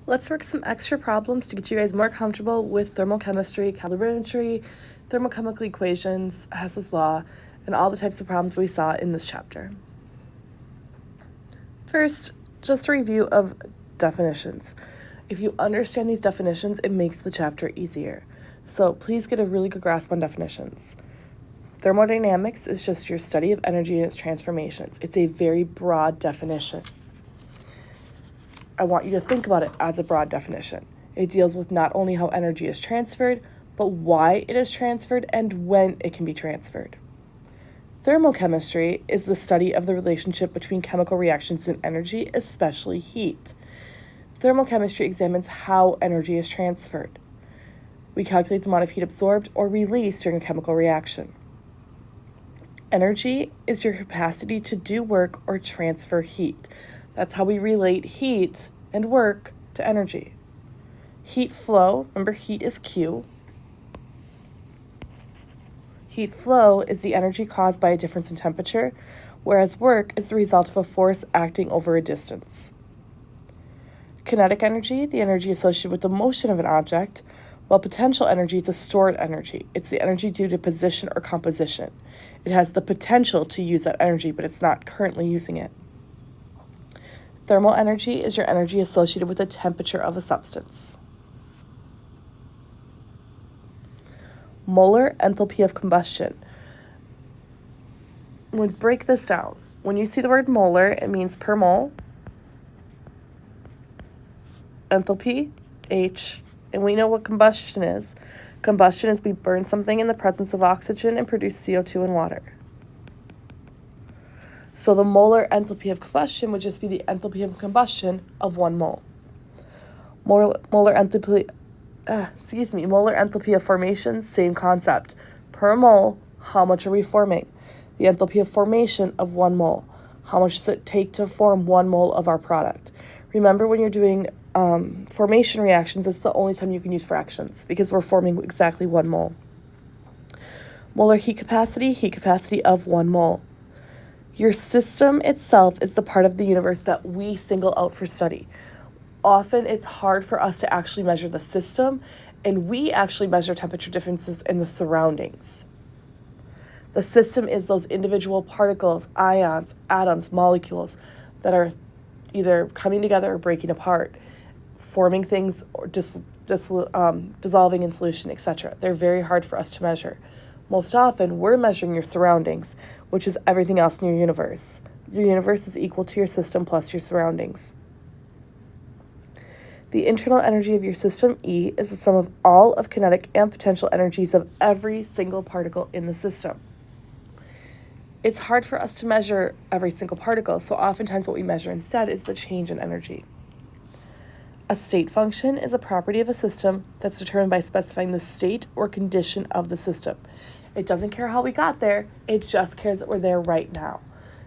Let's work some extra problems to get you guys more comfortable with thermochemistry, calorimetry, thermochemical equations, Hess's law, and all the types of problems we saw in this chapter. First, just a review of definitions. If you understand these definitions, it makes the chapter easier. So please get a really good grasp on definitions. Thermodynamics is just your study of energy and its transformations. It's a very broad definition. I want you to think about it as a broad definition. It deals with not only how energy is transferred, but why it is transferred and when it can be transferred. Thermochemistry is the study of the relationship between chemical reactions and energy, especially heat. Thermochemistry examines how energy is transferred. We calculate the amount of heat absorbed or released during a chemical reaction. Energy is your capacity to do work or transfer heat. That's how we relate heat and work to energy. Heat flow, remember heat is Q. Heat flow is the energy caused by a difference in temperature, whereas work is the result of a force acting over a distance. Kinetic energy, the energy associated with the motion of an object, while potential energy is a stored energy. It's the energy due to position or composition. It has the potential to use that energy, but it's not currently using it. Thermal energy is your energy associated with the temperature of a substance. Molar enthalpy of combustion. When we break this down, when you see the word molar, it means per mole. Enthalpy, H, and we know what combustion is. Combustion is we burn something in the presence of oxygen and produce CO2 and water. So the molar enthalpy of combustion would just be the enthalpy of combustion of 1 mole. Molar enthalpy of formation, same concept. Per mole, how much are we forming? The enthalpy of formation of 1 mole. How much does it take to form 1 mole of our product? Remember, when you're doing formation reactions, it's the only time you can use fractions because we're forming exactly 1 mole. Molar heat capacity of 1 mole. Your system itself is the part of the universe that we single out for study. Often it's hard for us to actually measure the system, and we actually measure temperature differences in the surroundings. The system is those individual particles, ions, atoms, molecules that are either coming together or breaking apart, forming things or dissolving in solution, etc. They're very hard for us to measure. Most often, we're measuring your surroundings, which is everything else in your universe. Your universe is equal to your system plus your surroundings. The internal energy of your system, E, is the sum of all of kinetic and potential energies of every single particle in the system. It's hard for us to measure every single particle, so oftentimes what we measure instead is the change in energy. A state function is a property of a system that's determined by specifying the state or condition of the system. It doesn't care how we got there, it just cares that we're there right now.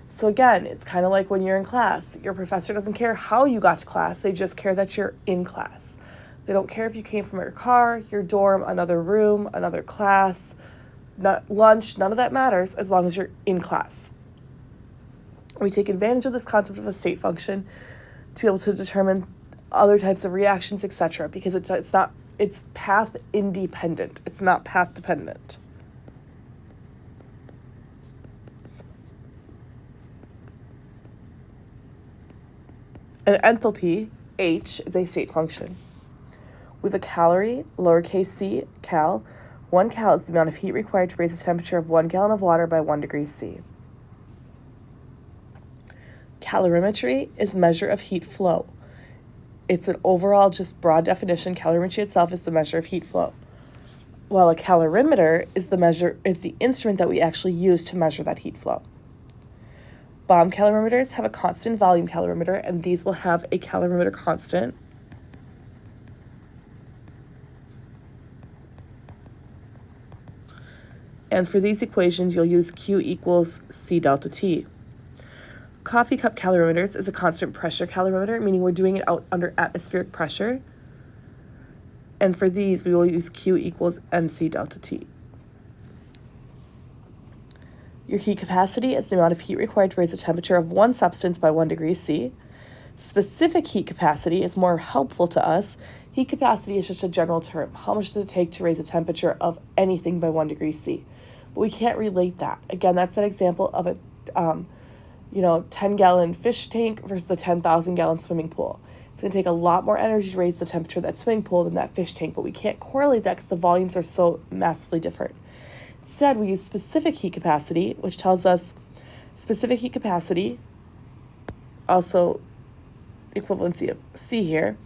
So again, it's kind of like when you're in class. Your professor doesn't care how you got to class, they just care that you're in class. They don't care if you came from your car, your dorm, another room, another class, lunch, none of that matters as long as you're in class. We take advantage of this concept of a state function to be able to determine other types of reactions, etc., because it's path independent. It's not path dependent. An enthalpy, H, is a state function. We have a calorie, lowercase c, cal. 1 cal is the amount of heat required to raise the temperature of 1 gallon of water by 1 degree C. Calorimetry is measure of heat flow. It's an overall, just broad definition. Calorimetry itself is the measure of heat flow, while a calorimeter is the instrument that we actually use to measure that heat flow. Bomb calorimeters have a constant volume calorimeter, and these will have a calorimeter constant. And for these equations, you'll use Q equals C delta T. Coffee cup calorimeters is a constant pressure calorimeter, meaning we're doing it out under atmospheric pressure. And for these, we will use Q equals MC delta T. Your heat capacity is the amount of heat required to raise the temperature of one substance by 1 degree C. Specific heat capacity is more helpful to us. Heat capacity is just a general term. How much does it take to raise the temperature of anything by 1 degree C? But we can't relate that. Again, that's an example of a 10-gallon fish tank versus a 10,000-gallon swimming pool. It's going to take a lot more energy to raise the temperature of that swimming pool than that fish tank, but we can't correlate that because the volumes are so massively different. Instead, we use specific heat capacity, which tells us specific heat capacity, also equivalency of C here,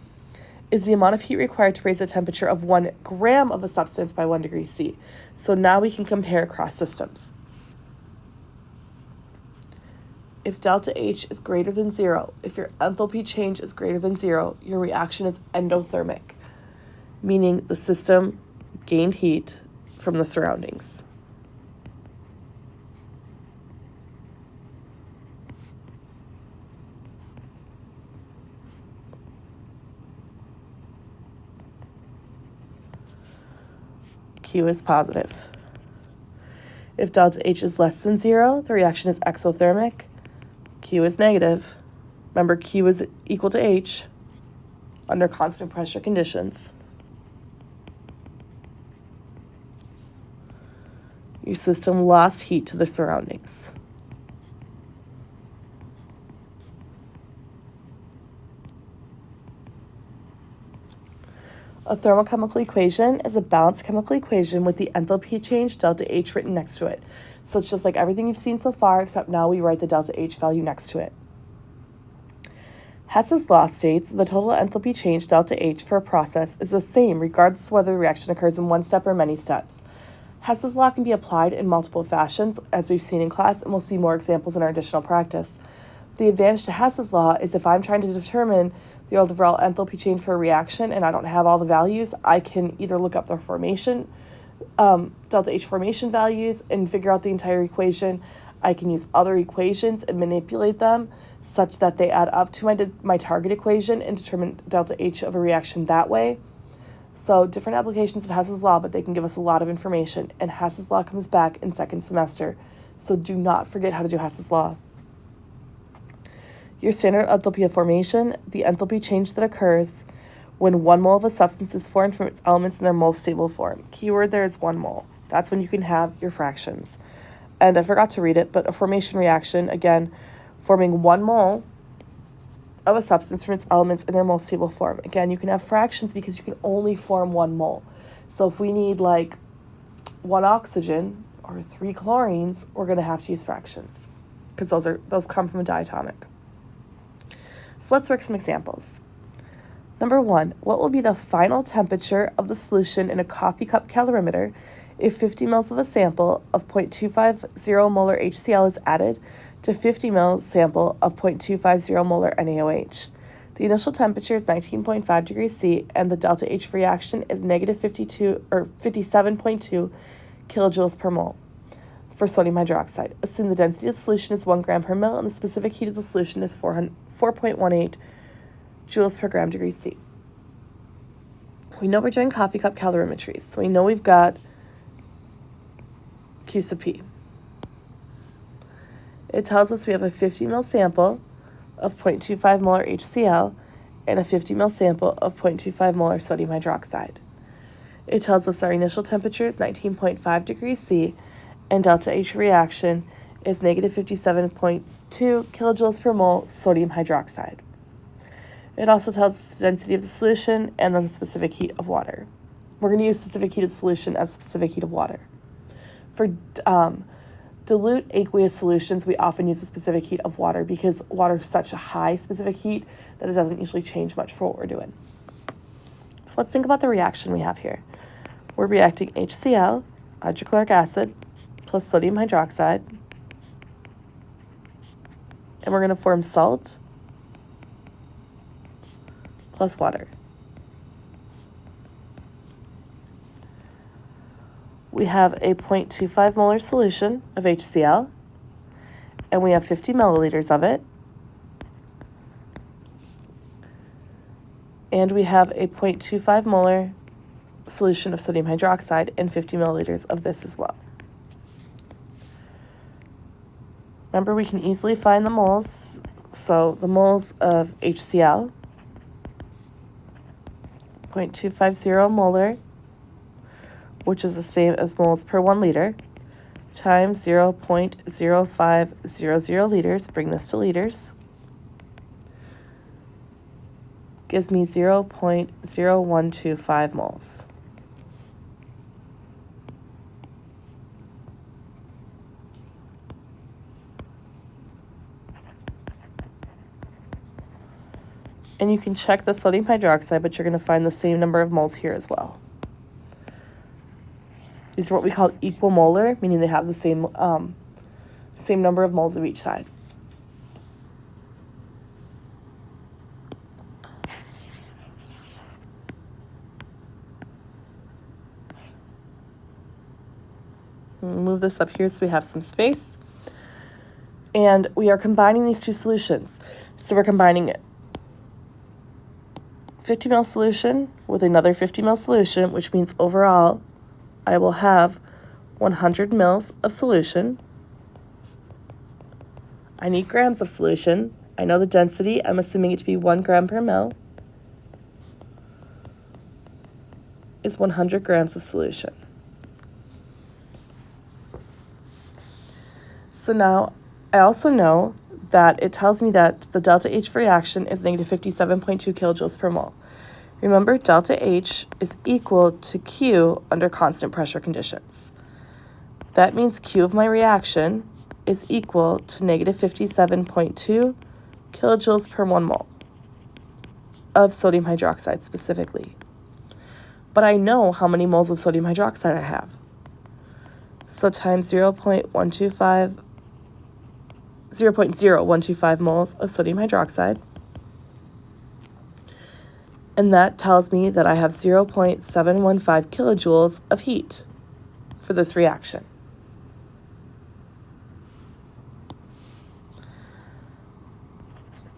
is the amount of heat required to raise the temperature of 1 gram of a substance by 1 degree C. So now we can compare across systems. If delta H is greater than 0, if your enthalpy change is greater than 0, your reaction is endothermic, meaning the system gained heat from the surroundings. Q is positive. If delta H is less than 0, the reaction is exothermic. Q is negative. Remember, Q is equal to H under constant pressure conditions. Your system lost heat to the surroundings. A thermochemical equation is a balanced chemical equation with the enthalpy change delta H written next to it. So it's just like everything you've seen so far, except now we write the delta H value next to it. Hess's law states the total enthalpy change delta H for a process is the same regardless of whether the reaction occurs in one step or many steps. Hess's law can be applied in multiple fashions, as we've seen in class, and we'll see more examples in our additional practice. The advantage to Hess's law is if I'm trying to determine the overall enthalpy change for a reaction and I don't have all the values, I can either look up the formation, delta H formation values and figure out the entire equation. I can use other equations and manipulate them such that they add up to my target equation and determine delta H of a reaction that way. So different applications of Hess's law, but they can give us a lot of information. And Hess's law comes back in second semester. So do not forget how to do Hess's law. Your standard enthalpy of formation, the enthalpy change that occurs when 1 mole of a substance is formed from its elements in their most stable form. Keyword there is 1 mole. That's when you can have your fractions. And I forgot to read it, but a formation reaction, again, forming 1 mole of a substance from its elements in their most stable form. Again, you can have fractions because you can only form 1 mole. So if we need like 1 oxygen or 3 chlorines, we're going to have to use fractions because those come from a diatomic. So let's work some examples. Number 1, what will be the final temperature of the solution in a coffee cup calorimeter if 50 mL of a sample of 0.250 molar HCl is added to 50 mL sample of 0.250 molar NaOH? The initial temperature is 19.5 degrees C and the delta H reaction is negative 57.2 kilojoules per mole. For sodium hydroxide, assume the density of the solution is 1 gram per ml and the specific heat of the solution is 4.18 joules per gram degree C. We know we're doing coffee cup calorimetry, so we know we've got Q sub P. It tells us we have a 50 ml sample of 0.25 molar HCl and a 50 ml sample of 0.25 molar sodium hydroxide. It tells us our initial temperature is 19.5 degrees C and delta H reaction is negative 57.2 kilojoules per mole sodium hydroxide. It also tells us the density of the solution and then the specific heat of water. We're going to use specific heat of solution as specific heat of water. For dilute aqueous solutions, we often use the specific heat of water because water is such a high specific heat that it doesn't usually change much for what we're doing. So let's think about the reaction we have here. We're reacting HCl, hydrochloric acid, plus sodium hydroxide, and we're going to form salt plus water. We have a 0.25 molar solution of HCl, and we have 50 milliliters of it. And we have a 0.25 molar solution of sodium hydroxide and 50 milliliters of this as well. Remember, we can easily find the moles So the moles of HCl, 0.250 molar, which is the same as moles per 1 liter, times 0.0500 liters, bring this to liters, gives me 0.0125 moles. And you can check the sodium hydroxide, but you're going to find the same number of moles here as well. These are what we call equal molar, meaning they have the same number of moles of each side. Move this up here so we have some space. And we are combining these two solutions. So we're combining 50 ml solution with another 50 ml solution, which means overall I will have 100 mils of solution. I need grams of solution. I know the density. I'm assuming it to be 1 gram per mil is 100 grams of solution. So now I also know that it tells me that the delta H reaction is negative 57.2 kilojoules per mole. Remember, delta H is equal to Q under constant pressure conditions. That means Q of my reaction is equal to negative 57.2 kilojoules per 1 mole of sodium hydroxide specifically. But I know how many moles of sodium hydroxide I have. So times 0.0125 moles of sodium hydroxide. And that tells me that I have 0.715 kilojoules of heat for this reaction.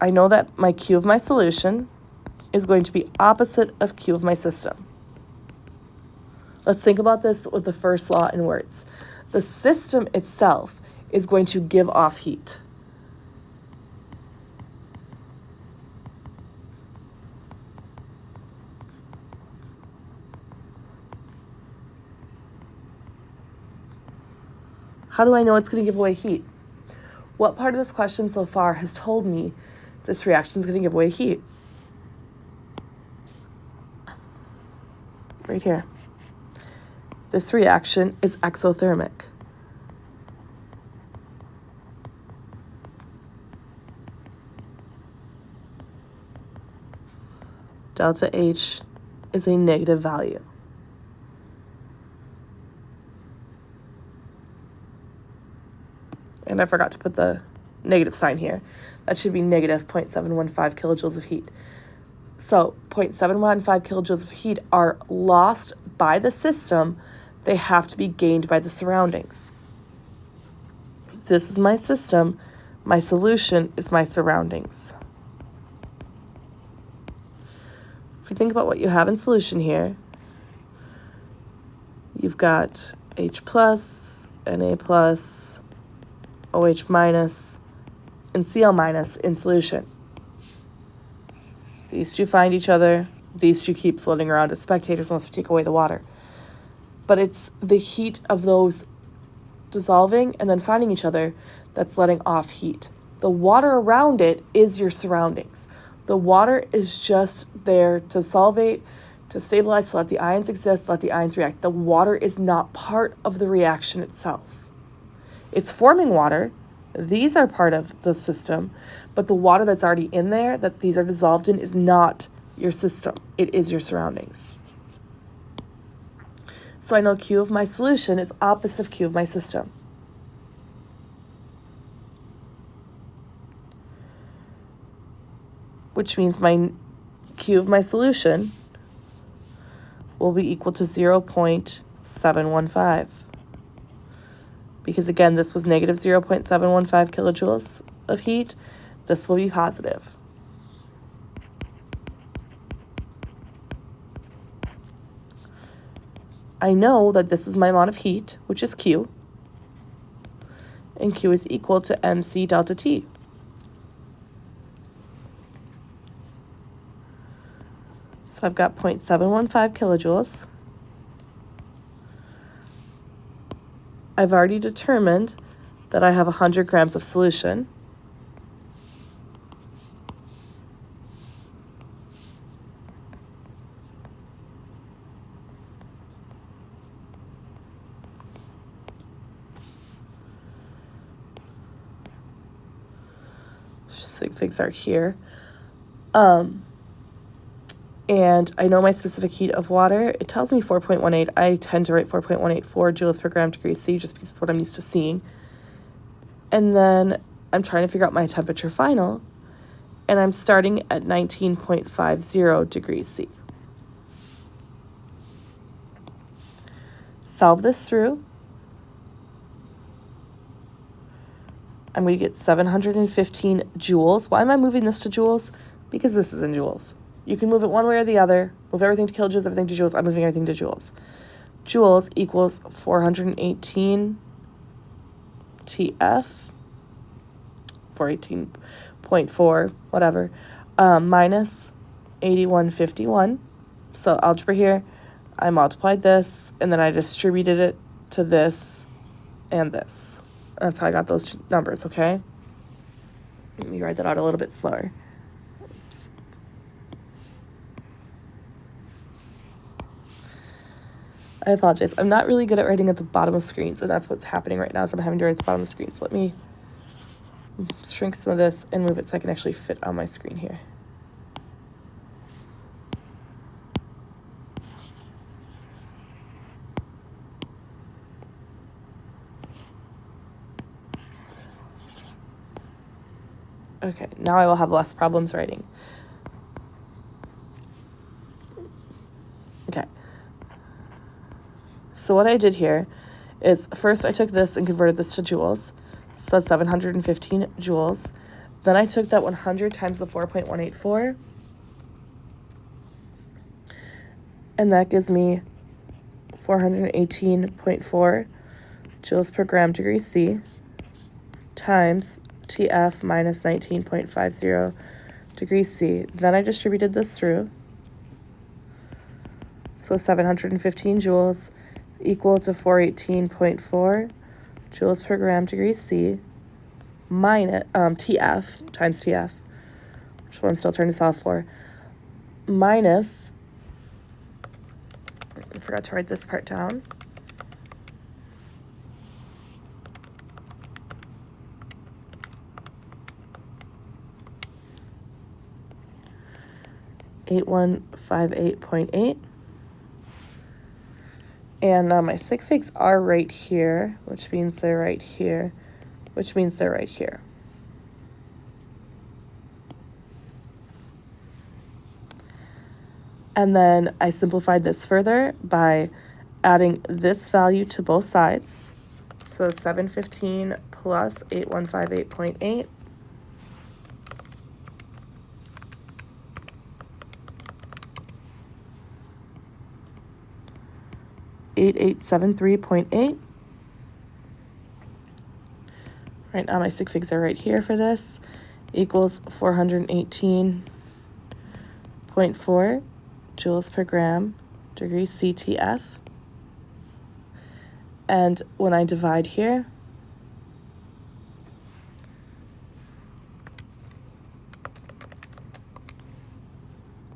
I know that my Q of my solution is going to be opposite of Q of my system. Let's think about this with the first law in words. The system itself is going to give off heat. How do I know it's going to give away heat? What part of this question so far has told me this reaction is going to give away heat? Right here. This reaction is exothermic. Delta H is a negative value. And I forgot to put the negative sign here. That should be negative 0.715 kilojoules of heat. So 0.715 kilojoules of heat are lost by the system. They have to be gained by the surroundings. This is my system. My solution is my surroundings. If you think about what you have in solution here, you've got H plus, Na plus, OH minus, and Cl minus in solution. These two find each other. These two keep floating around as spectators unless we take away the water. But it's the heat of those dissolving and then finding each other that's letting off heat. The water around it is your surroundings. The water is just there to solvate, to stabilize, to let the ions exist, let the ions react. The water is not part of the reaction itself. It's forming water. These are part of the system, but the water that's already in there that these are dissolved in is not your system. It is your surroundings. So I know Q of my solution is opposite of Q of my system. Which means my Q of my solution will be equal to 0.715. Because again, this was negative 0.715 kilojoules of heat. This will be positive. I know that this is my amount of heat, which is Q. And Q is equal to MC delta T. So I've got 0.715 kilojoules. I've already determined that I have 100 grams of solution. Sig figs are here. And I know my specific heat of water. It tells me 4.18. I tend to write 4.184 joules per gram degree C just because it's what I'm used to seeing. And then I'm trying to figure out my temperature final, and I'm starting at 19.50 degrees C. Solve this through. I'm going to get 715 joules. Why am I moving this to joules? Because this is in joules. You can move it one way or the other. Move everything to kilojoules, everything to joules. I'm moving everything to joules. Joules equals 418 TF, 418.4, whatever, minus 8151. So algebra here, I multiplied this, and then I distributed it to this and this. That's how I got those numbers, okay? Let me write that out a little bit slower. Oops. I apologize. I'm not really good at writing at the bottom of screens, and that's what's happening right now is I'm having to write at the bottom of the screen. So let me shrink some of this and move it so I can actually fit on my screen here. Okay, now I will have less problems writing. Okay. So what I did here is first I took this and converted this to joules. So 715 joules. Then I took that 100 times the 4.184. And that gives me 418.4 joules per gram degree C times TF minus 19.50 degrees C. Then I distributed this through. So 715 joules equal to 418.4 joules per gram degree C minus TF times TF, which is what I'm still trying to solve for, minus, I forgot to write this part down, (8158.8). And my sig figs are right here, which means they're right here, which means they're right here. And then I simplified this further by adding this value to both sides. So 715 plus 8158.8. (8873.8). Right now my sig figs are right here for this, equals 418.4 joules per gram degree CTF. And when I divide here,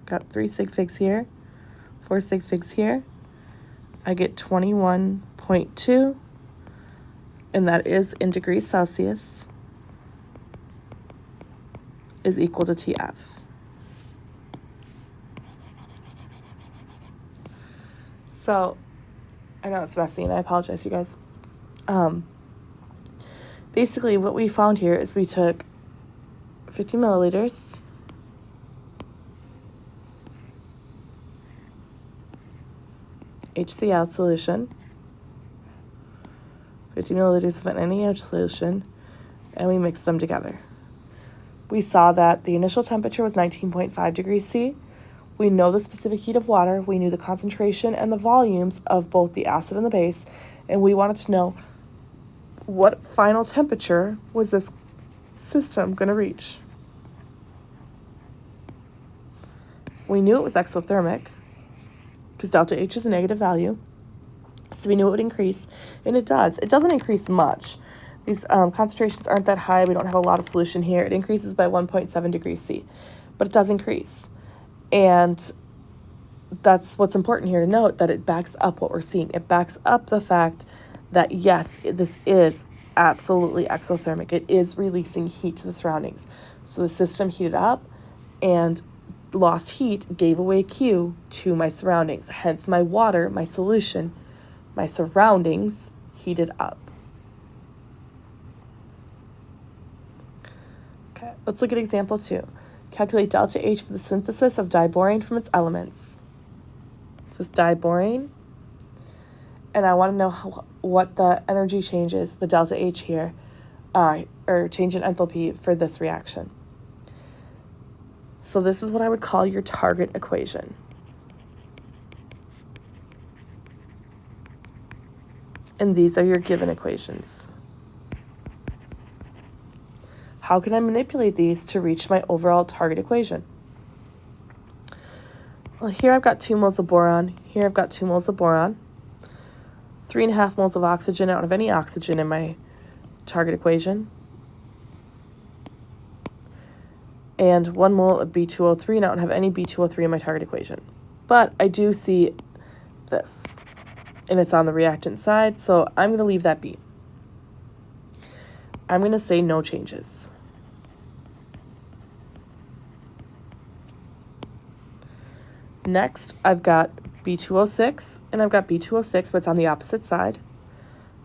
got 3 sig figs here, 4 sig figs here, I get 21.2, and that is in degrees Celsius, is equal to TF. So, I know it's messy, and I apologize, you guys. Basically, what we found here is we took 50 milliliters, HCl solution, 50 milliliters of an NaOH solution, and we mixed them together. We saw that the initial temperature was 19.5 degrees C. We know the specific heat of water. We knew the concentration and the volumes of both the acid and the base, and we wanted to know what final temperature was this system going to reach. we knew it was exothermic because delta H is a negative value. So we knew it would increase, and it does. It doesn't increase much. These concentrations aren't that high. We don't have a lot of solution here. It increases by 1.7 degrees C, but it does increase. And that's what's important here to note, that it backs up what we're seeing. It backs up the fact that, yes, this is absolutely exothermic. It is releasing heat to the surroundings. So the system heated up and lost heat, gave away Q to my surroundings. Hence my water, my solution, my surroundings heated up. Okay, let's look at example 2. Calculate delta H for the synthesis of diborane from its elements. This is diborane, and I want to know what the energy change is, the delta H here, or change in enthalpy for this reaction. So this is what I would call your target equation. And these are your given equations. How can I manipulate these to reach my overall target equation? Well, here I've got 2 moles of boron. Here I've got 2 moles of boron. 3.5 moles of oxygen. I don't have any oxygen in my target equation. And 1 mole of B2O3, and I don't have any B2O3 in my target equation. But I do see this, and it's on the reactant side, so I'm going to leave that be. I'm going to say no changes. Next, I've got B2O6, and I've got B2O6, but it's on the opposite side.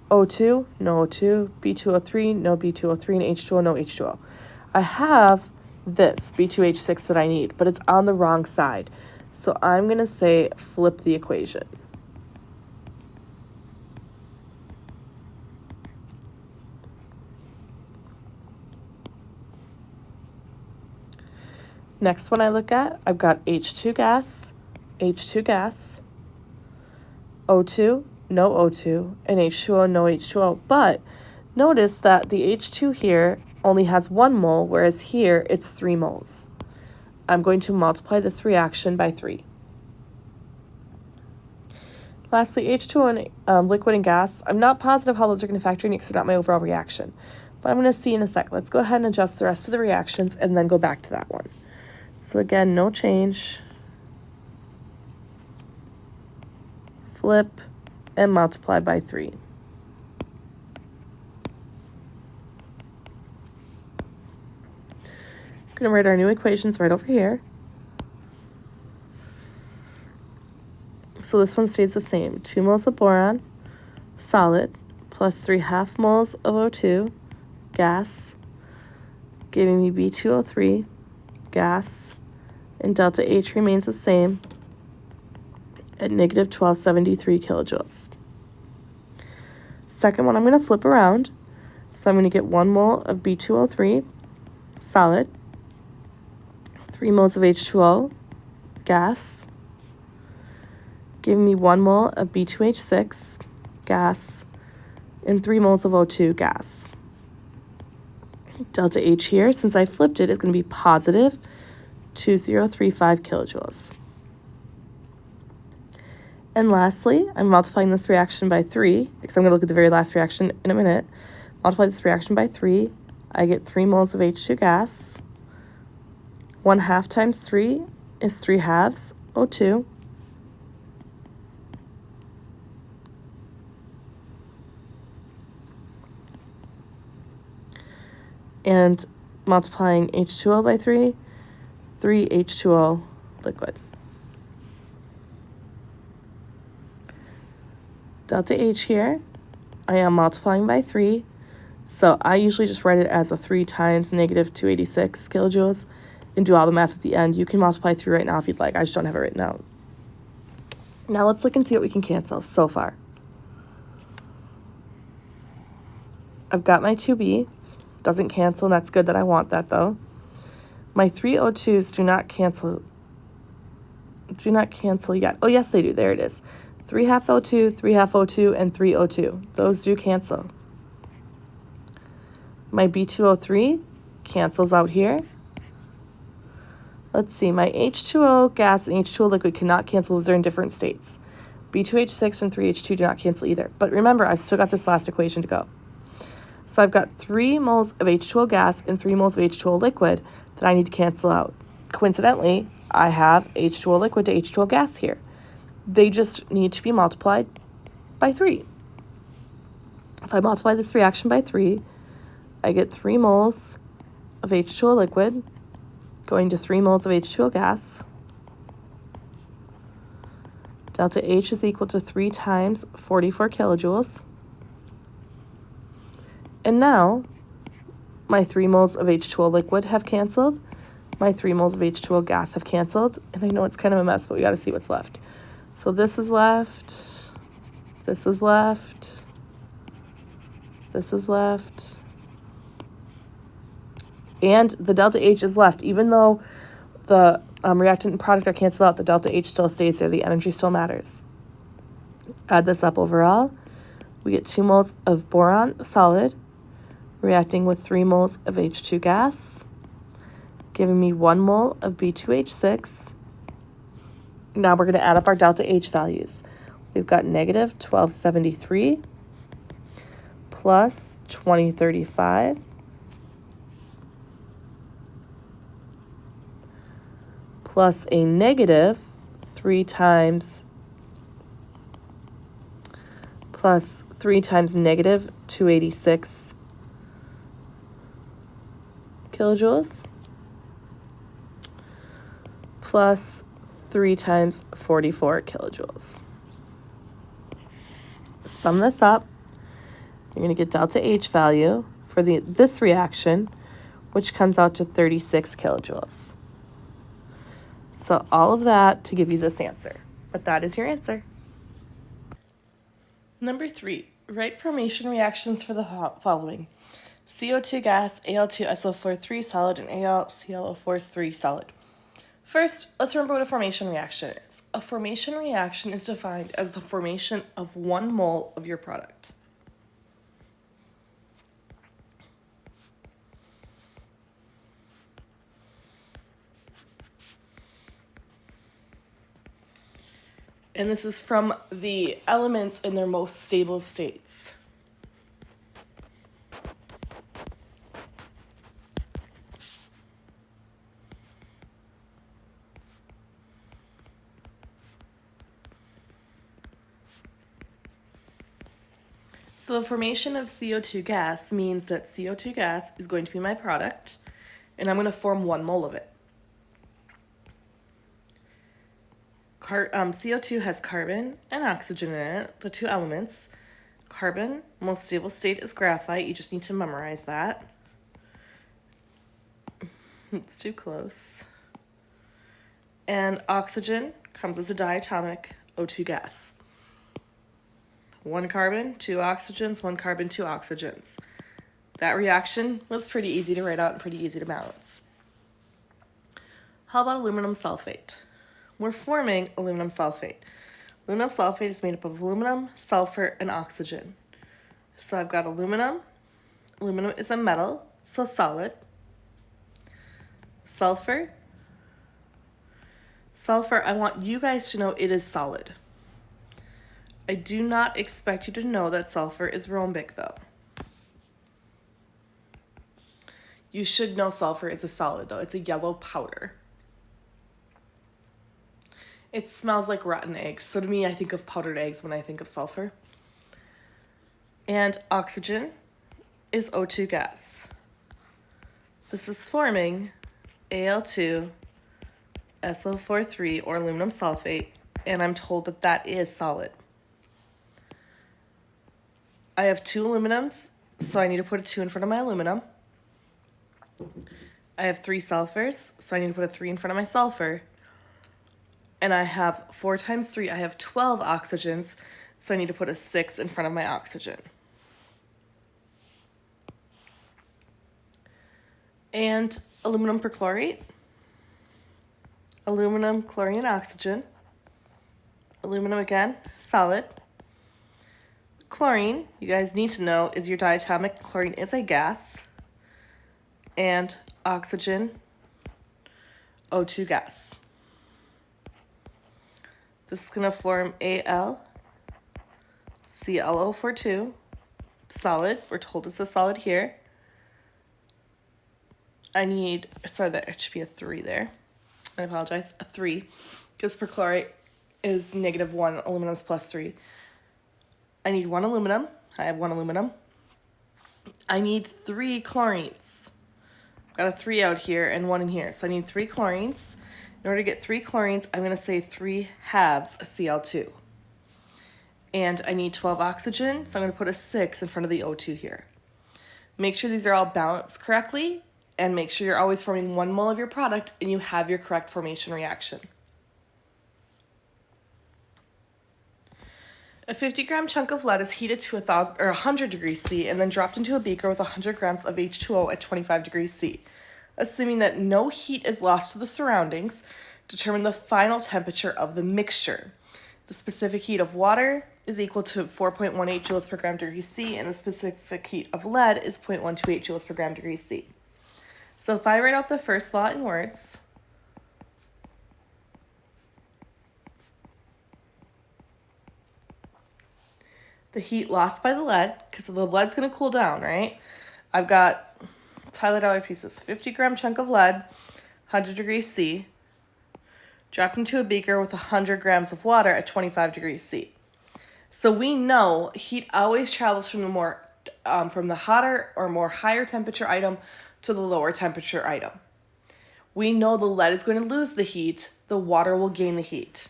O2, no O2, B2O3, no B2O3, and H2O, no H2O. I have this B2H6 that I need, but it's on the wrong side. So I'm going to say flip the equation. Next one I look at, I've got H2 gas, O2, no O2, and H2O, no H2O. But notice that the H2 here only has 1 mole, whereas here it's 3 moles. I'm going to multiply this reaction by 3. Lastly, H2O and liquid and gas. I'm not positive how those are going to factor in because they're not my overall reaction. But I'm going to see in a sec. Let's go ahead and adjust the rest of the reactions and then go back to that one. So again, no change. Flip and multiply by 3. I'm going to write our new equations right over here. So this one stays the same. 2 moles of boron, solid, plus 3/2 moles of O2, gas, giving me B2O3, gas, and delta H remains the same at negative 1273 kilojoules. Second one, I'm going to flip around. So I'm going to get 1 mole of B2O3, solid, 3 moles of H2O, gas, giving me 1 mole of B2H6, gas, and 3 moles of O2, gas. Delta H here, since I flipped it, is going to be positive 2035 kilojoules. And lastly, I'm multiplying this reaction by 3, because I'm going to look at the very last reaction in a minute. Multiply this reaction by 3, I get 3 moles of H2 gas. 1/2 times 3 is 3/2 O2. And multiplying H2O by 3, 3 H2O liquid. Delta H here, I am multiplying by 3, so I usually just write it as a 3 times negative 286 kilojoules and do all the math at the end. You can multiply 3 right now if you'd like. I just don't have it written out. Now let's look and see what we can cancel so far. I've got my 2B. Doesn't cancel, and that's good that I want that though. My 3 O2s do not cancel yet. Oh yes, they do. There it is. 3/2 O2, 3/2 O2, and 3 O2. Those do cancel. My B2O3 cancels out here. Let's see, my H2O gas and H2O liquid cannot cancel as they're in different states. B2H6 and 3H2 do not cancel either. But remember, I've still got this last equation to go. So I've got 3 moles of H2O gas and 3 moles of H2O liquid that I need to cancel out. Coincidentally, I have H2O liquid to H2O gas here. They just need to be multiplied by 3. If I multiply this reaction by 3, I get 3 moles of H2O liquid going to 3 moles of H2O gas. Delta H is equal to 3 times 44 kilojoules. And now, my 3 moles of H2O liquid have canceled. My 3 moles of H2O gas have canceled. And I know it's kind of a mess, but we got to see what's left. So this is left. This is left. This is left. And the delta H is left. Even though the reactant and product are canceled out, the delta H still stays there. The energy still matters. Add this up overall. We get 2 moles of boron solid reacting with 3 moles of H2 gas, giving me 1 mole of B2H6. Now we're going to add up our delta H values. We've got negative 1273 plus 2035 plus a negative 3 times negative 286 kilojoules plus 3 times 44 kilojoules. Sum this up. You're going to get delta H value for this reaction, which comes out to 36 kilojoules. So all of that to give you this answer. But that is your answer. Number 3, write formation reactions for the following. CO2 gas, Al2SO4 3 solid, and AlClO4 3 solid. First, let's remember what a formation reaction is. A formation reaction is defined as the formation of 1 mole of your product. And this is from the elements in their most stable states. So the formation of CO2 gas means that CO2 gas is going to be my product, and I'm going to form 1 mole of it. CO2 has carbon and oxygen in it, the 2 elements. Carbon, most stable state is graphite. You just need to memorize that. It's too close. And oxygen comes as a diatomic O2 gas. 1 carbon, 2 oxygens, 1 carbon, 2 oxygens. That reaction was pretty easy to write out and pretty easy to balance. How about aluminum sulfate? We're forming aluminum sulfate. Aluminum sulfate is made up of aluminum, sulfur, and oxygen. So I've got aluminum. Aluminum is a metal, so solid. Sulfur. Sulfur, I want you guys to know it is solid. I do not expect you to know that sulfur is rhombic, though. You should know sulfur is a solid, though. It's a yellow powder. It smells like rotten eggs. So to me, I think of powdered eggs when I think of sulfur. And oxygen is O2 gas. This is forming Al2SO4 3 or aluminum sulfate, and I'm told that that is solid. I have 2 aluminums, so I need to put a 2 in front of my aluminum. I have 3 sulfurs, so I need to put a 3 in front of my sulfur. And I have 4 times 3, I have 12 oxygens, so I need to put a 6 in front of my oxygen. And aluminum perchlorate, aluminum, chlorine, oxygen. Aluminum again, solid. Chlorine, you guys need to know, is your diatomic. Chlorine is a gas. And oxygen, O2 gas. This is going to form AlClO for 2, solid. We're told it's a solid here. I need, sorry, that should be a 3 there. I apologize, a 3, because perchlorate is -1, aluminum is +3. I need 1 aluminum. I have 1 aluminum. I need 3 chlorines. I've got a 3 out here and 1 in here, so I need 3 chlorines. In order to get 3 chlorines, I'm going to say 3 halves Cl2. And I need 12 oxygen, so I'm going to put a 6 in front of the O2 here. Make sure these are all balanced correctly, and make sure you're always forming 1 mole of your product and you have your correct formation reaction. A 50-gram chunk of lead is heated to 100 degrees C and then dropped into a beaker with 100 grams of H2O at 25 degrees C. Assuming that no heat is lost to the surroundings, determine the final temperature of the mixture. The specific heat of water is equal to 4.18 joules per gram degree C, and the specific heat of lead is 0.128 joules per gram degree C. So if I write out the first law in words, the heat lost by the lead, because the lead's going to cool down, right? I've got, let's highlight out our pieces, 50-gram chunk of lead, 100 degrees C, dropped into a beaker with 100 grams of water at 25 degrees C. So we know heat always travels from the hotter or more higher temperature item to the lower temperature item. We know the lead is going to lose the heat, the water will gain the heat.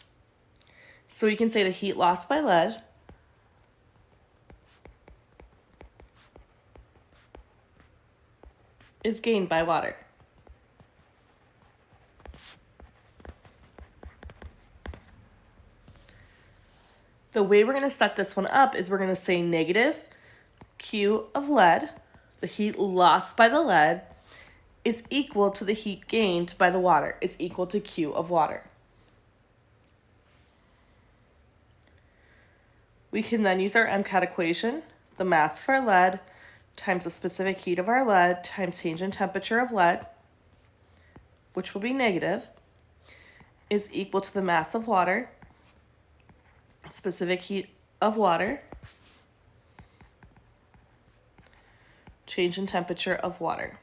So we can say the heat lost by lead is gained by water. The way we're going to set this one up is we're going to say negative Q of lead, the heat lost by the lead, is equal to the heat gained by the water, is equal to Q of water. We can then use our MCAT equation, the mass of our lead times the specific heat of our lead times change in temperature of lead, which will be negative, is equal to the mass of water, specific heat of water, change in temperature of water.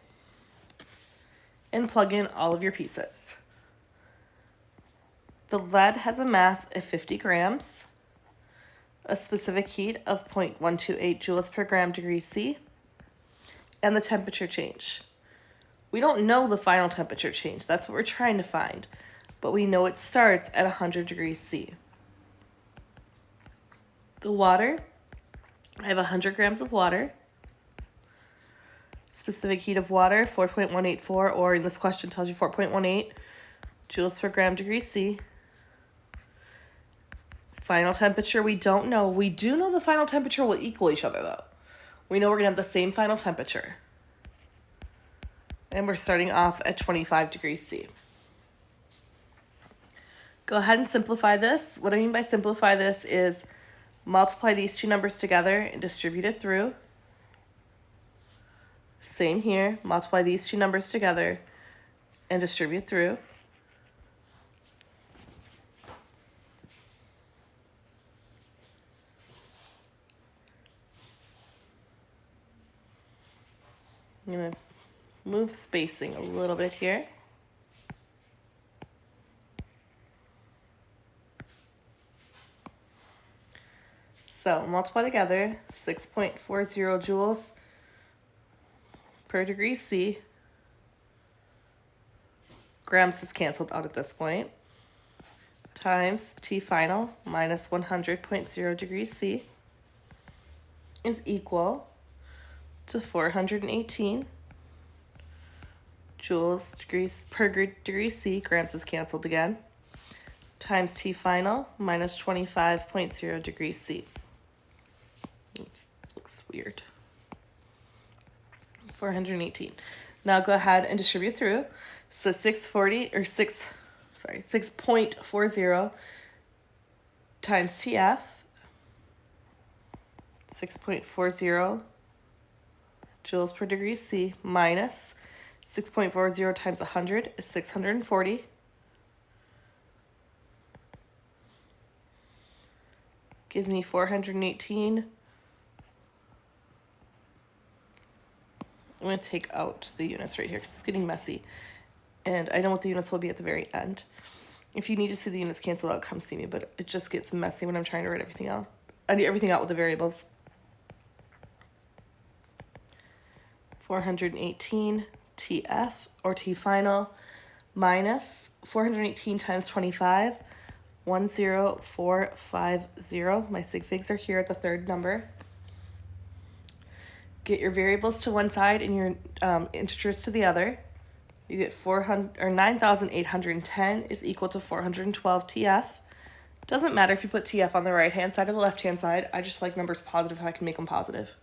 And plug in all of your pieces. The lead has a mass of 50 grams, a specific heat of 0.128 joules per gram degree C, and the temperature change. We don't know the final temperature change. That's what we're trying to find. But we know it starts at 100 degrees C. The water, I have 100 grams of water. Specific heat of water, 4.184, or in this question tells you 4.18 joules per gram degree C. Final temperature, we don't know. We do know the final temperature will equal each other, though. We know we're going to have the same final temperature. And we're starting off at 25 degrees C. Go ahead and simplify this. What I mean by simplify this is multiply these two numbers together and distribute it through. Same here, multiply these two numbers together and distribute through. I'm going to move spacing a little bit here. So multiply together, 6.40 joules per degree C. Grams is canceled out at this point. Times T final minus 100.0 degrees C is equal to 418 joules per degree C. Grams is canceled again. Times T final minus 25.0 degrees C. Oops, looks weird. 418. Now go ahead and distribute through. So 6.40 times TF, 6.40 joules per degree C minus 6.40 times 100 is 640 gives me 418. I'm going to take out the units right here because it's getting messy. And I know what the units will be at the very end. If you need to see the units cancel out, come see me, but it just gets messy when I'm trying to write everything else. I need everything out with the variables. 418 TF, or T final, minus 418 times 25, 10450. My sig figs are here at the third number. Get your variables to one side and your integers to the other. You get 9,810 is equal to 412 TF. Doesn't matter if you put TF on the right hand side or the left hand side. I just like numbers positive if I can make them positive.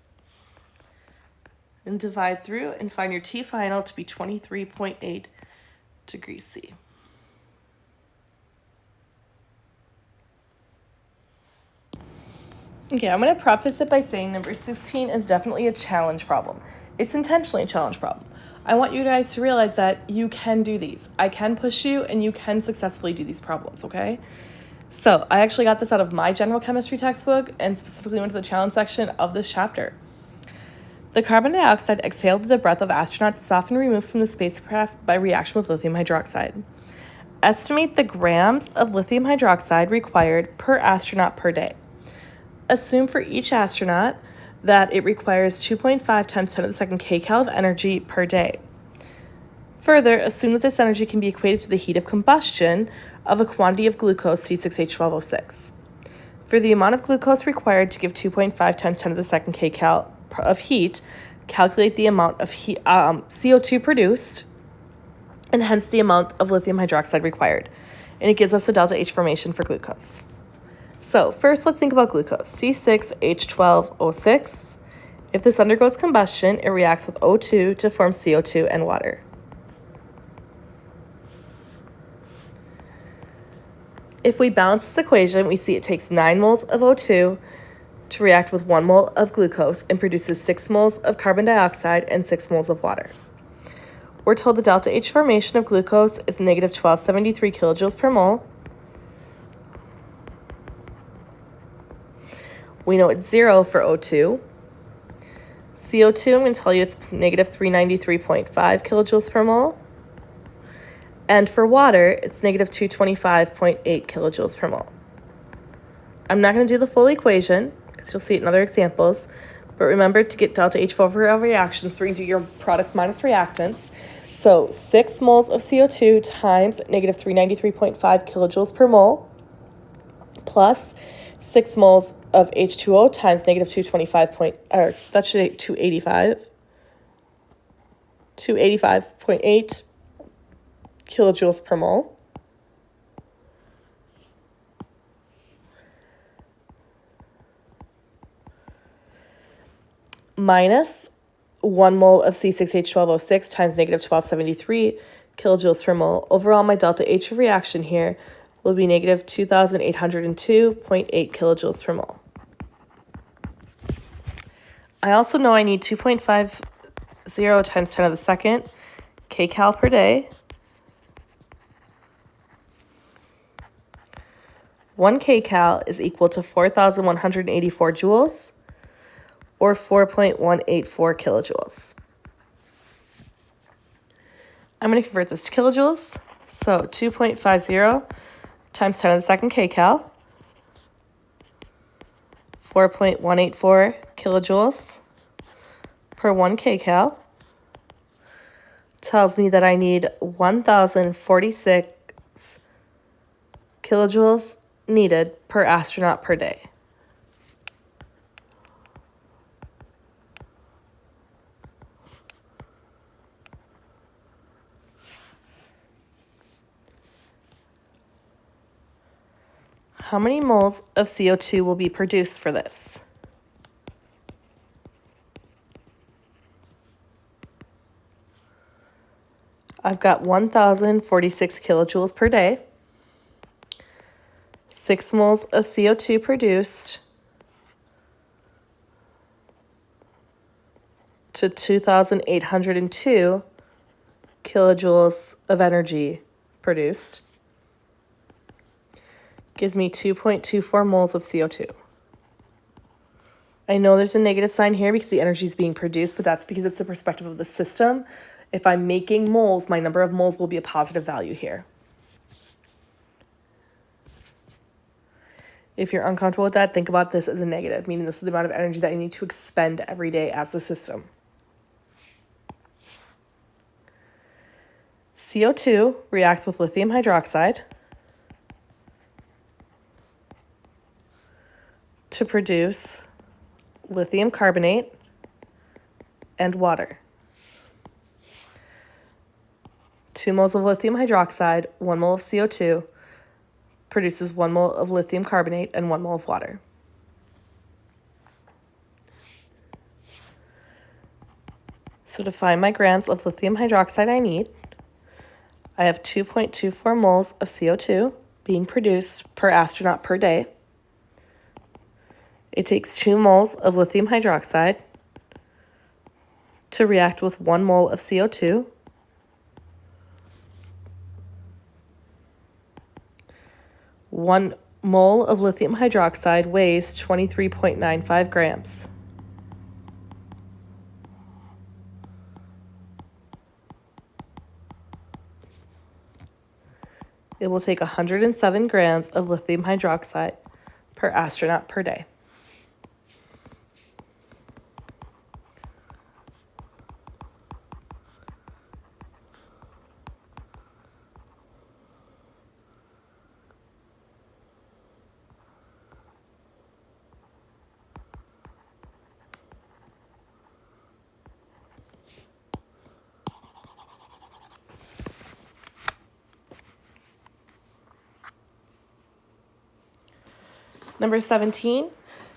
And divide through and find your T final to be 23.8 degrees C. Okay, I'm going to preface it by saying number 16 is definitely a challenge problem. It's intentionally a challenge problem. I want you guys to realize that you can do these. I can push you and you can successfully do these problems, okay? So I actually got this out of my general chemistry textbook and specifically went to the challenge section of this chapter. The carbon dioxide exhaled to the breath of astronauts is often removed from the spacecraft by reaction with lithium hydroxide. Estimate the grams of lithium hydroxide required per astronaut per day. Assume for each astronaut that it requires 2.5 times 10 to the second kcal of energy per day. Further, assume that this energy can be equated to the heat of combustion of a quantity of glucose, C6H12O6. For the amount of glucose required to give 2.5 times 10 to the second kcal of heat, calculate the amount of CO2 produced, and hence the amount of lithium hydroxide required. And it gives us the delta H formation for glucose. So first, let's think about glucose, C6H12O6. If this undergoes combustion, it reacts with O2 to form CO2 and water. If we balance this equation, we see it takes 9 moles of O2 to react with 1 mole of glucose and produces 6 moles of carbon dioxide and 6 moles of water. We're told the delta H formation of glucose is negative 1273 kilojoules per mole. We know it's 0 for O2. CO2, I'm going to tell you it's negative 393.5 kilojoules per mole. And for water, it's negative 225.8 kilojoules per mole. I'm not going to do the full equation because you'll see it in other examples. But remember to get delta H for overall reactions, so we can do your products minus reactants. So 6 moles of CO2 times negative 393.5 kilojoules per mole plus 6 moles of H2O times negative 285.8 kilojoules per mole. Minus 1 mole of C6H12O6 times negative 1273 kilojoules per mole. Overall, my delta H of reaction here will be negative 2,802.8 kilojoules per mole. I also know I need 2.50 times 10 to the second kcal per day. 1 kcal is equal to 4,184 joules, or 4.184 kilojoules. I'm going to convert this to kilojoules. So 2.50 times 10 to the second kcal, 4.184 kilojoules per 1 kcal, tells me that I need 1,046 kilojoules needed per astronaut per day. How many moles of CO2 will be produced for this? I've got 1,046 kilojoules per day, 6 moles of CO2 produced to 2,802 kilojoules of energy produced. Gives me 2.24 moles of CO2. I know there's a negative sign here because the energy is being produced, but that's because it's the perspective of the system. If I'm making moles, my number of moles will be a positive value here. If you're uncomfortable with that, think about this as a negative, meaning this is the amount of energy that I need to expend every day as the system. CO2 reacts with lithium hydroxide to produce lithium carbonate and water. 2 moles of lithium hydroxide, 1 mole of CO2 produces 1 mole of lithium carbonate and 1 mole of water. So to find my grams of lithium hydroxide I need, I have 2.24 moles of CO2 being produced per astronaut per day. It takes 2 moles of lithium hydroxide to react with 1 mole of CO2. One mole of lithium hydroxide weighs 23.95 grams. It will take 107 grams of lithium hydroxide per astronaut per day. Number 17,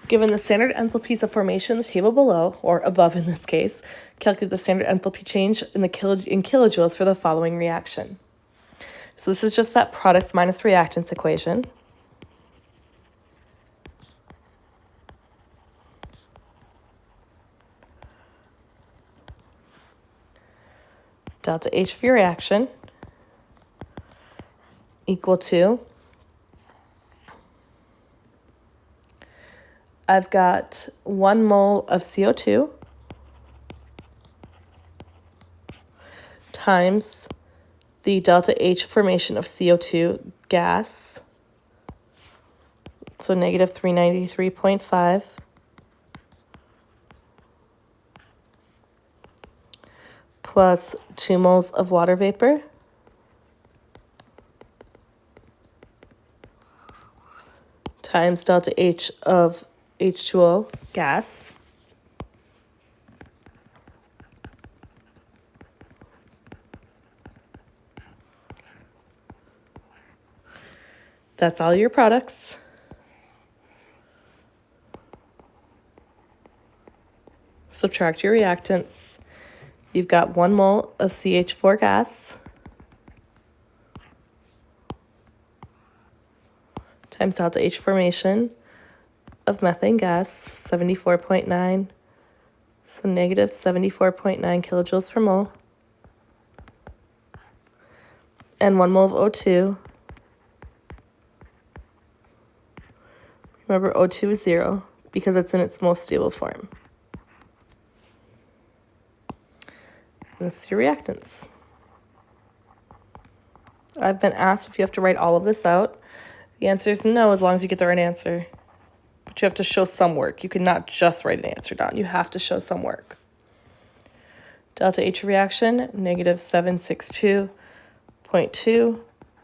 given the standard enthalpies of formation in the table below, or above in this case, calculate the standard enthalpy change in kilojoules for the following reaction. So this is just that products minus reactants equation. Delta H for your reaction equal to, I've got 1 mole of CO2 times the delta H formation of CO2 gas, so negative 393.5, plus 2 moles of water vapor, times delta H of H2O gas, that's all your products. Subtract your reactants. You've got 1 mole of CH4 gas times delta H formation of methane gas, 74.9, so negative 74.9 kilojoules per mole, and 1 mole of O2. Remember, O2 is 0 because it's in its most stable form. And this is your reactants. I've been asked if you have to write all of this out. The answer is no, as long as you get the right answer. But you have to show some work. You cannot just write an answer down. You have to show some work. Delta H reaction, negative 762.2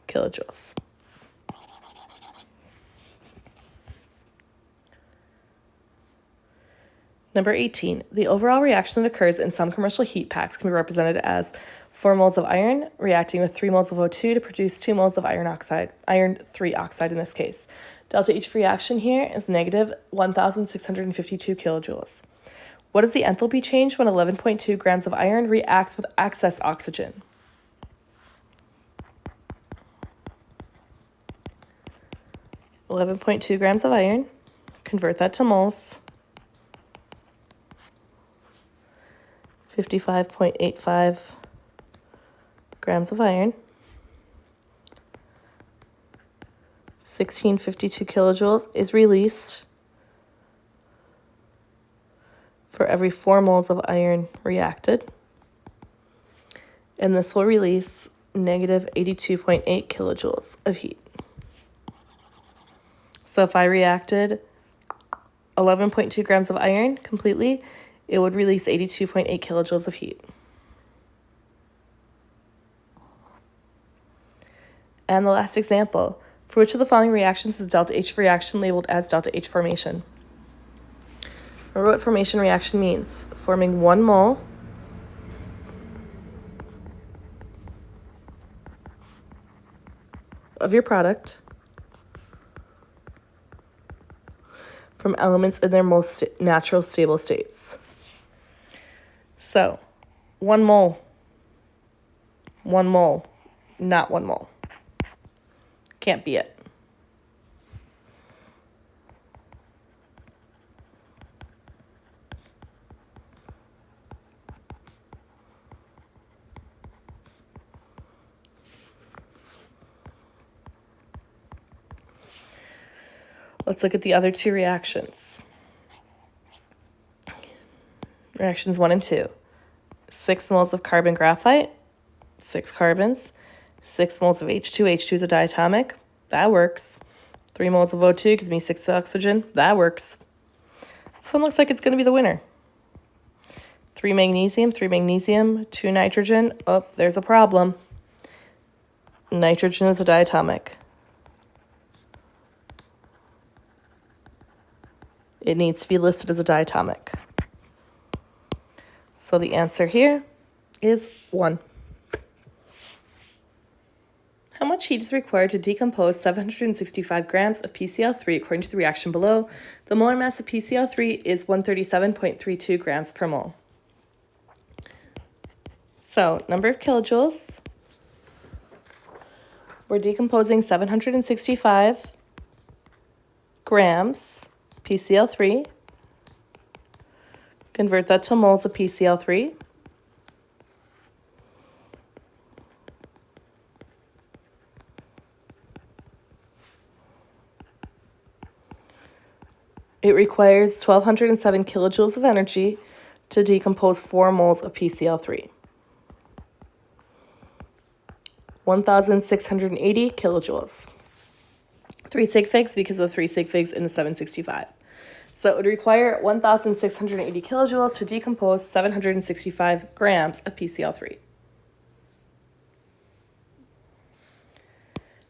kilojoules. Number 18, the overall reaction that occurs in some commercial heat packs can be represented as 4 moles of iron reacting with 3 moles of O2 to produce 2 moles of iron oxide, iron 3 oxide in this case. Delta H reaction here is negative 1,652 kilojoules. What is the enthalpy change when 11.2 grams of iron reacts with excess oxygen? (11.2 grams of iron, convert that to moles, 55.85 grams of iron, 1652 kilojoules is released for every 4 moles of iron reacted. And this will release negative 82.8 kilojoules of heat. So if I reacted 11.2 grams of iron completely, it would release 82.8 kilojoules of heat. And the last example, for which of the following reactions is delta H reaction labeled as delta H formation? Remember what formation reaction means. Forming 1 mole of your product from elements in their most natural stable states. So, 1 mole, not 1 mole. Can't be it. Let's look at the other 2 reactions. Reactions 1 and 2. 6 moles of carbon graphite, 6 carbons. 6 moles of H2. H2 is a diatomic. That works. 3 moles of O2 gives me 6 oxygen. That works. This one looks like it's going to be the winner. 3 magnesium, 2 nitrogen. Oh, there's a problem. Nitrogen is a diatomic. It needs to be listed as a diatomic. So the answer here is 1. How much heat is required to decompose 765 grams of PCl3 according to the reaction below? The molar mass of PCl3 is 137.32 grams per mole. So, number of kilojoules. We're decomposing 765 grams PCl3. Convert that to moles of PCl3. It requires 1,207 kilojoules of energy to decompose 4 moles of PCl3. 1,680 kilojoules. 3 sig figs because of the 3 sig figs in the 765. So it would require 1,680 kilojoules to decompose 765 grams of PCl3.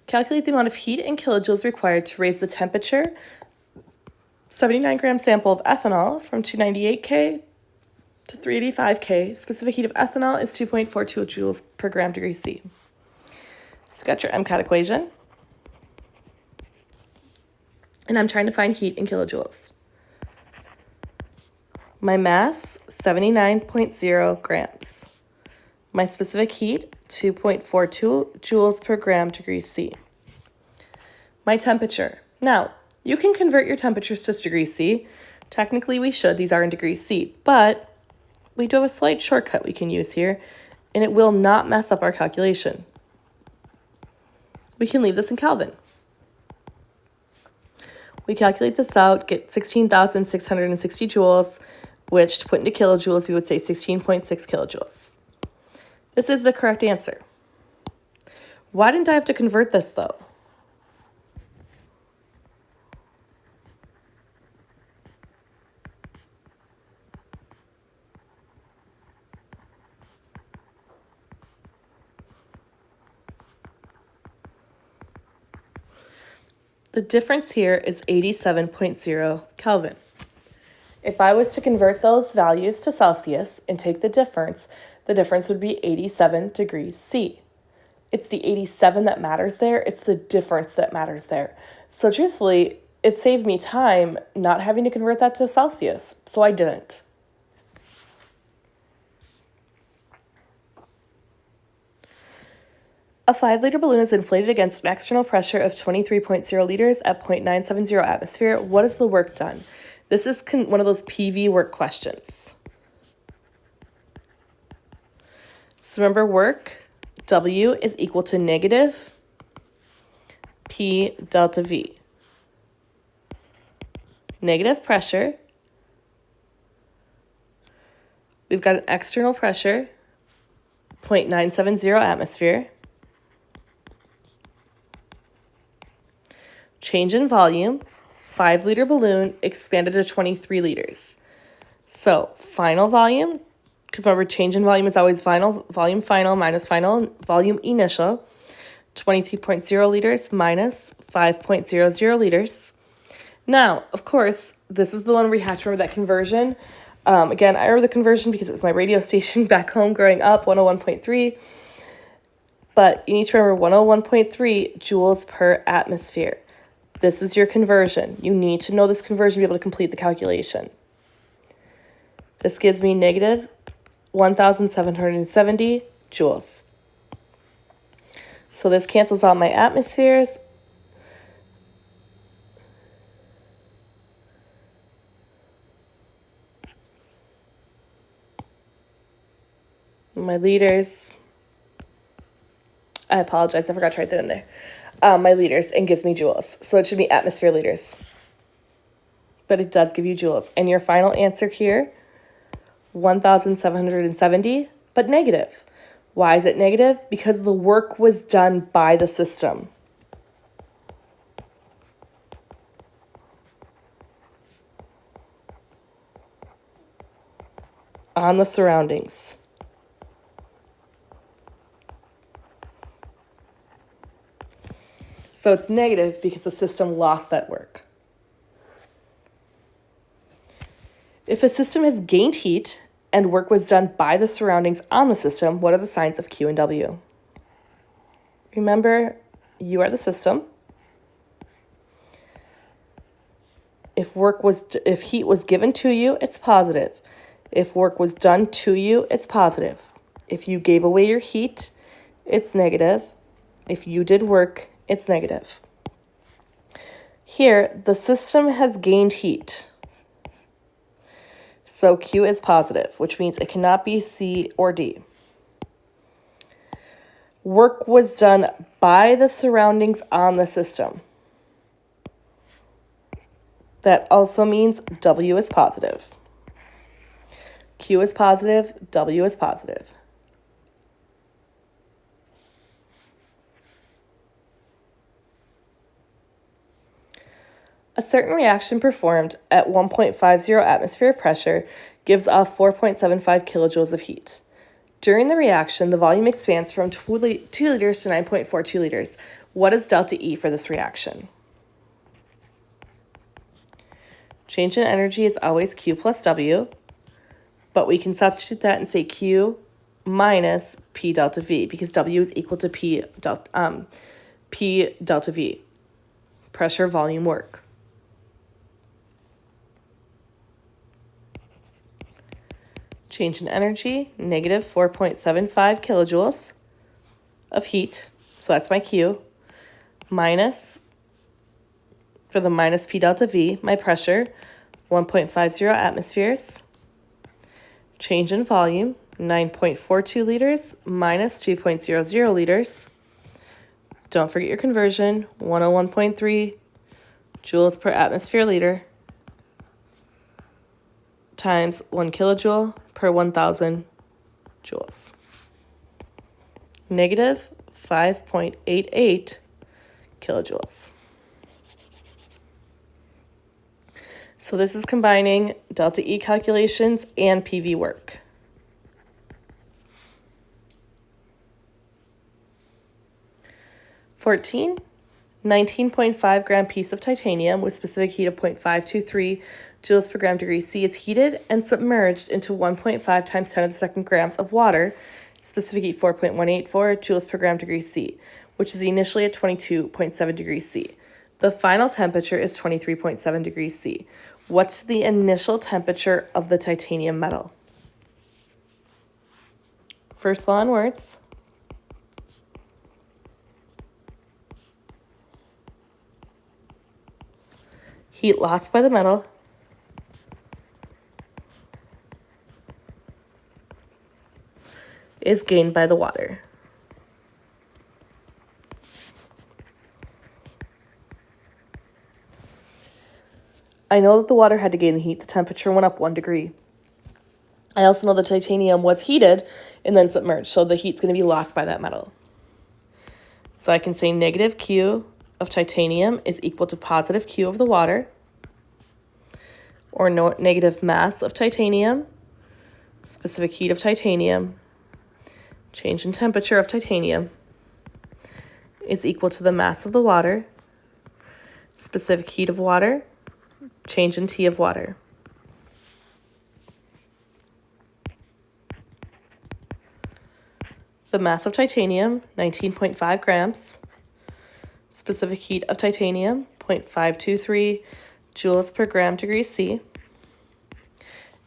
Calculate the amount of heat in kilojoules required to raise the temperature 79-gram sample of ethanol from 298 K to 385 K. Specific heat of ethanol is 2.42 joules per gram degree C. So got your MCAT equation. And I'm trying to find heat in kilojoules. My mass, 79.0 grams. My specific heat, 2.42 joules per gram degree C. My temperature. Now, you can convert your temperatures to degrees C. Technically, we should. These are in degrees C. But we do have a slight shortcut we can use here, and it will not mess up our calculation. We can leave this in Kelvin. We calculate this out, get 16,660 joules, which to put into kilojoules, we would say 16.6 kilojoules. This is the correct answer. Why didn't I have to convert this, though? The difference here is 87.0 Kelvin. If I was to convert those values to Celsius and take the difference would be 87 degrees C. It's the 87 that matters there. It's the difference that matters there. So truthfully, it saved me time not having to convert that to Celsius, so I didn't. A 5-liter balloon is inflated against an external pressure of 23.0 liters at 0.970 atmosphere. What is the work done? This is one of those PV work questions. So remember, work, W is equal to negative P delta V. Negative pressure We've got an external pressure, 0.970 atmosphere. Change in volume, 5-liter balloon expanded to 23 liters. So final volume, because remember change in volume is always volume final minus final volume initial, 23.0 liters minus 5.00 liters. Now, of course, this is the one where you have to remember that conversion. Again, I remember the conversion because it was my radio station back home growing up, 101.3. But you need to remember 101.3 joules per atmosphere. This is your conversion. You need to know this conversion to be able to complete the calculation. This gives me negative 1,770 joules. So this cancels out my atmospheres. My liters. I apologize, I forgot to write that in there. My liters, and gives me joules. So it should be atmosphere liters. But it does give you joules. And your final answer here, 1,770, but negative. Why is it negative? Because the work was done by the system. On the surroundings. So it's negative because the system lost that work. If a system has gained heat and work was done by the surroundings on the system, what are the signs of Q and W? Remember, you are the system. If heat was given to you, it's positive. If work was done to you, it's positive. If you gave away your heat, it's negative. If you did work, it's negative. Here, the system has gained heat. So Q is positive, which means it cannot be C or D. Work was done by the surroundings on the system. That also means W is positive. Q is positive, W is positive. A certain reaction performed at 1.50 atmosphere pressure gives off 4.75 kilojoules of heat. During the reaction, the volume expands from 2 liters to 9.42 liters. What is delta E for this reaction? Change in energy is always Q plus W, but we can substitute that and say Q minus P delta V because W is equal to P delta V, pressure, volume, work. Change in energy, negative 4.75 kilojoules of heat. So that's my Q. Minus, for the minus P delta V, my pressure, 1.50 atmospheres. Change in volume, 9.42 liters minus 2.00 liters. Don't forget your conversion, 101.3 joules per atmosphere liter times 1 kilojoule per 1,000 joules. Negative 5.88 kilojoules. So this is combining delta E calculations and PV work. (14) 19.5 gram piece of titanium with specific heat of 0.523 joules per gram degree C is heated and submerged into 1.5 times 10 to the second grams of water, specific heat 4.184 joules per gram degree C, which is initially at 22.7 degrees C. The final temperature is 23.7 degrees C. What's the initial temperature of the titanium metal? First law in words. Heat lost by the metal is gained by the water. I know that the water had to gain the heat. The temperature went up 1 degree. I also know the titanium was heated and then submerged, so the heat's going to be lost by that metal. So I can say negative Q of titanium is equal to positive Q of the water, or negative mass of titanium, specific heat of titanium, change in temperature of titanium, is equal to the mass of the water, specific heat of water, change in T of water. The mass of titanium, 19.5 grams. Specific heat of titanium, 0.523 joules per gram degree C.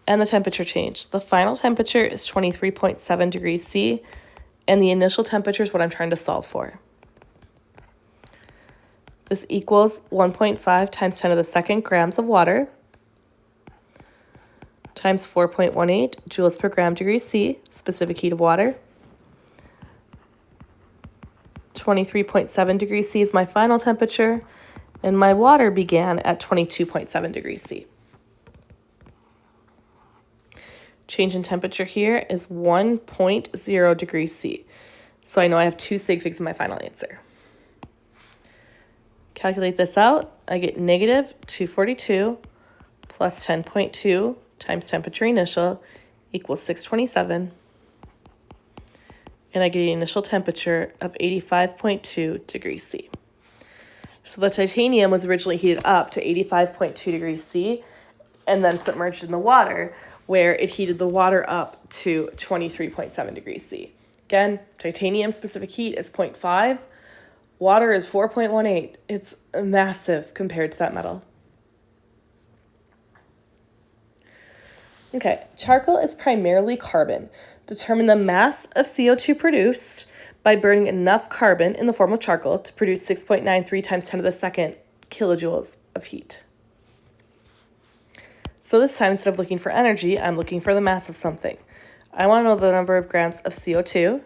And the temperature change. The final temperature is 23.7 degrees C, and the initial temperature is what I'm trying to solve for. This equals 1.5 times 10 to the second grams of water times 4.18 joules per gram degree C, specific heat of water. 23.7 degrees C is my final temperature, and my water began at 22.7 degrees C. Change in temperature here is 1.0 degrees C. So I know I have 2 sig figs in my final answer. Calculate this out. I get negative 242 plus 10.2 times temperature initial equals 627. And I get an initial temperature of 85.2 degrees C. So the titanium was originally heated up to 85.2 degrees C and then submerged in the water, where it heated the water up to 23.7 degrees C. Again, titanium specific heat is 0.5. Water is 4.18. It's massive compared to that metal. Okay, charcoal is primarily carbon. Determine the mass of CO2 produced by burning enough carbon in the form of charcoal to produce 6.93 times 10 to the second kilojoules of heat. So this time, instead of looking for energy, I'm looking for the mass of something. I want to know the number of grams of CO2.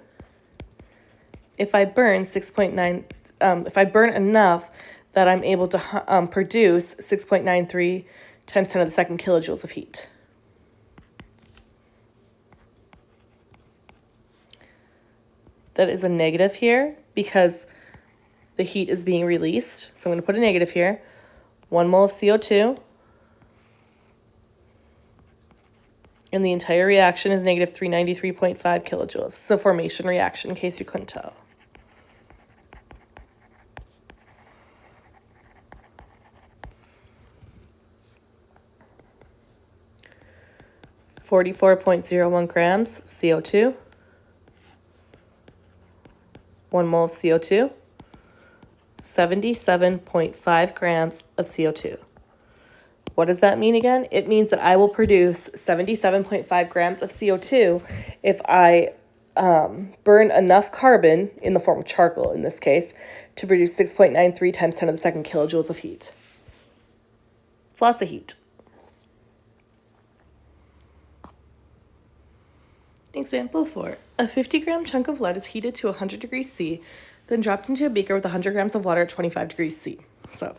If I burn if I burn enough that I'm able to produce 6.93 times 10 to the second kilojoules of heat. That is a negative here because the heat is being released. So I'm going to put a negative here. 1 mole of CO2. And the entire reaction is negative 393.5 kilojoules. It's a formation reaction, in case you couldn't tell. .01 grams of CO2. 1 mole of CO2, 77.5 grams of CO2. What does that mean again? It means that I will produce 77.5 grams of CO2 if I burn enough carbon, in the form of charcoal in this case, to produce 6.93 times 10 to the second kilojoules of heat. It's lots of heat. Example 4. A 50-gram chunk of lead is heated to 100 degrees C, then dropped into a beaker with 100 grams of water at 25 degrees C. So,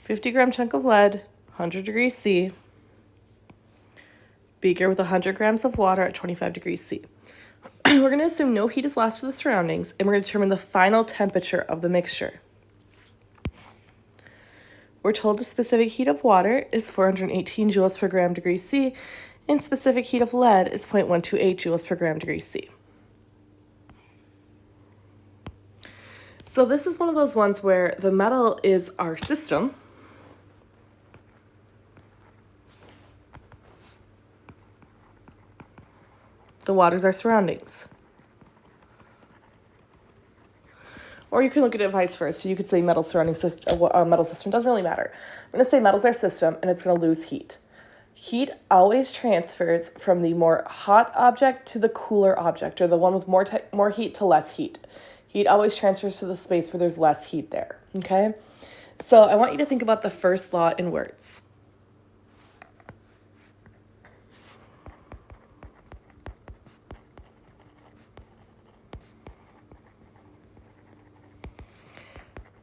50-gram chunk of lead, 100 degrees C, beaker with 100 grams of water at 25 degrees C. We're going to assume no heat is lost to the surroundings, and we're going to determine the final temperature of the mixture. We're told the specific heat of water is 418 joules per gram degree C, and specific heat of lead is 0.128 joules per gram degree C. So this is one of those ones where the metal is our system. The water's our surroundings. Or you can look at it vice versa. So you could say metal surrounding system, metal system, doesn't really matter. I'm going to say metal's our system, and it's going to lose heat. Heat always transfers from the more hot object to the cooler object, or the one with more heat to less heat. Heat always transfers to the space where there's less heat there, okay? So I want you to think about the first law in words.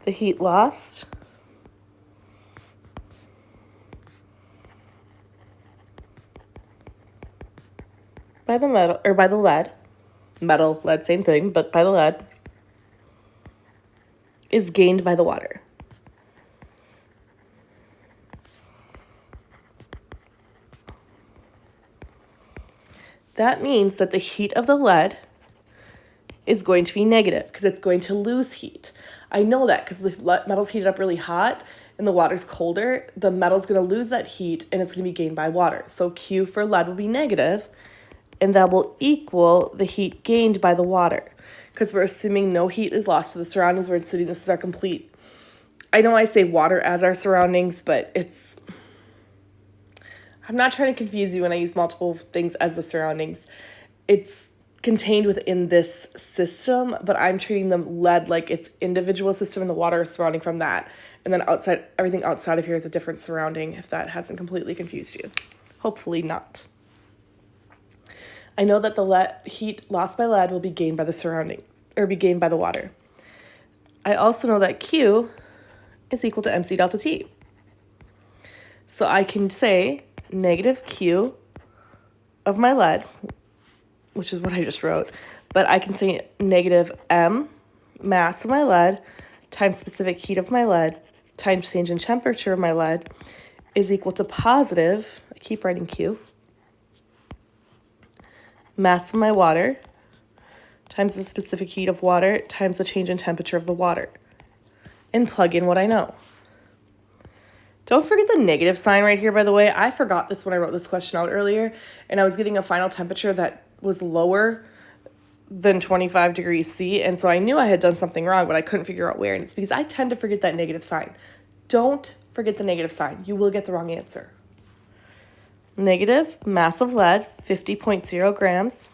The heat lost by the metal, or by the lead, metal, lead, same thing, but by the lead, is gained by the water. That means that the heat of the lead is going to be negative because it's going to lose heat. I know that because the metal's heated up really hot and the water's colder, the metal's going to lose that heat and it's going to be gained by water. So Q for lead will be negative, and that will equal the heat gained by the water. Because we're assuming no heat is lost to the surroundings. We're assuming this is our complete... I know I say water as our surroundings, but it's... I'm not trying to confuse you when I use multiple things as the surroundings. It's contained within this system, but I'm treating the lead like its individual system and the water is surrounding from that. And then outside, everything outside of here is a different surrounding, if that hasn't completely confused you. Hopefully not. I know that the heat lost by lead will be gained by the surrounding, or be gained by the water. I also know that Q is equal to MC delta T. So I can say negative Q of my lead, which is what I just wrote, but I can say negative M mass of my lead times specific heat of my lead times change in temperature of my lead is equal to positive, I keep writing Q, mass of my water times the specific heat of water times the change in temperature of the water, and plug in what I know. Don't forget the negative sign right here, by the way. I forgot this when I wrote this question out earlier, and I was getting a final temperature that was lower than 25 degrees C, and so I knew I had done something wrong, but I couldn't figure out where, and it's because I tend to forget that negative sign. Don't forget the negative sign. You will get the wrong answer. Negative mass of lead, 50.0 grams,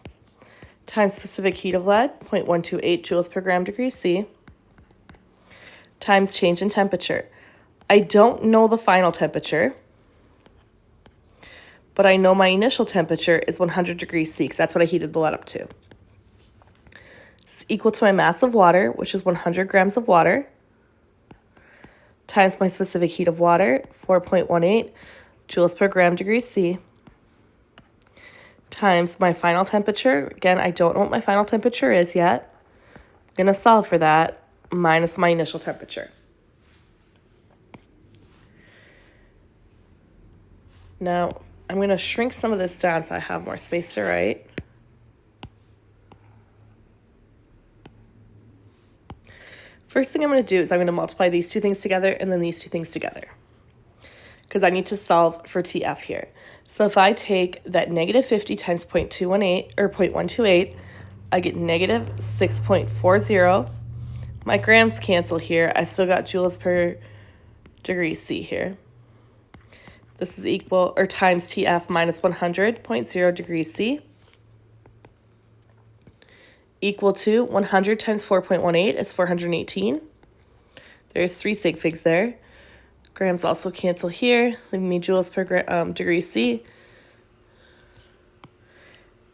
times specific heat of lead, 0.128 joules per gram degree C, times change in temperature. I don't know the final temperature, but I know my initial temperature is 100 degrees C, because that's what I heated the lead up to. It's equal to my mass of water, which is 100 grams of water, times my specific heat of water, 4.18 joules per gram degree C, times my final temperature. Again, I don't know what my final temperature is yet. I'm going to solve for that, minus my initial temperature. Now, I'm going to shrink some of this down so I have more space to write. First thing I'm going to do is I'm going to multiply these two things together and then these two things together, because I need to solve for TF here. So if I take that negative 50 times 0.218 or 0.128, I get negative 6.40. My grams cancel here. I still got joules per degree C here. This is equal, or times TF minus 100.0 degrees C, equal to 100 times 4.18 is 418. There's 3 sig figs there. Grams also cancel here, leaving me joules per degree C.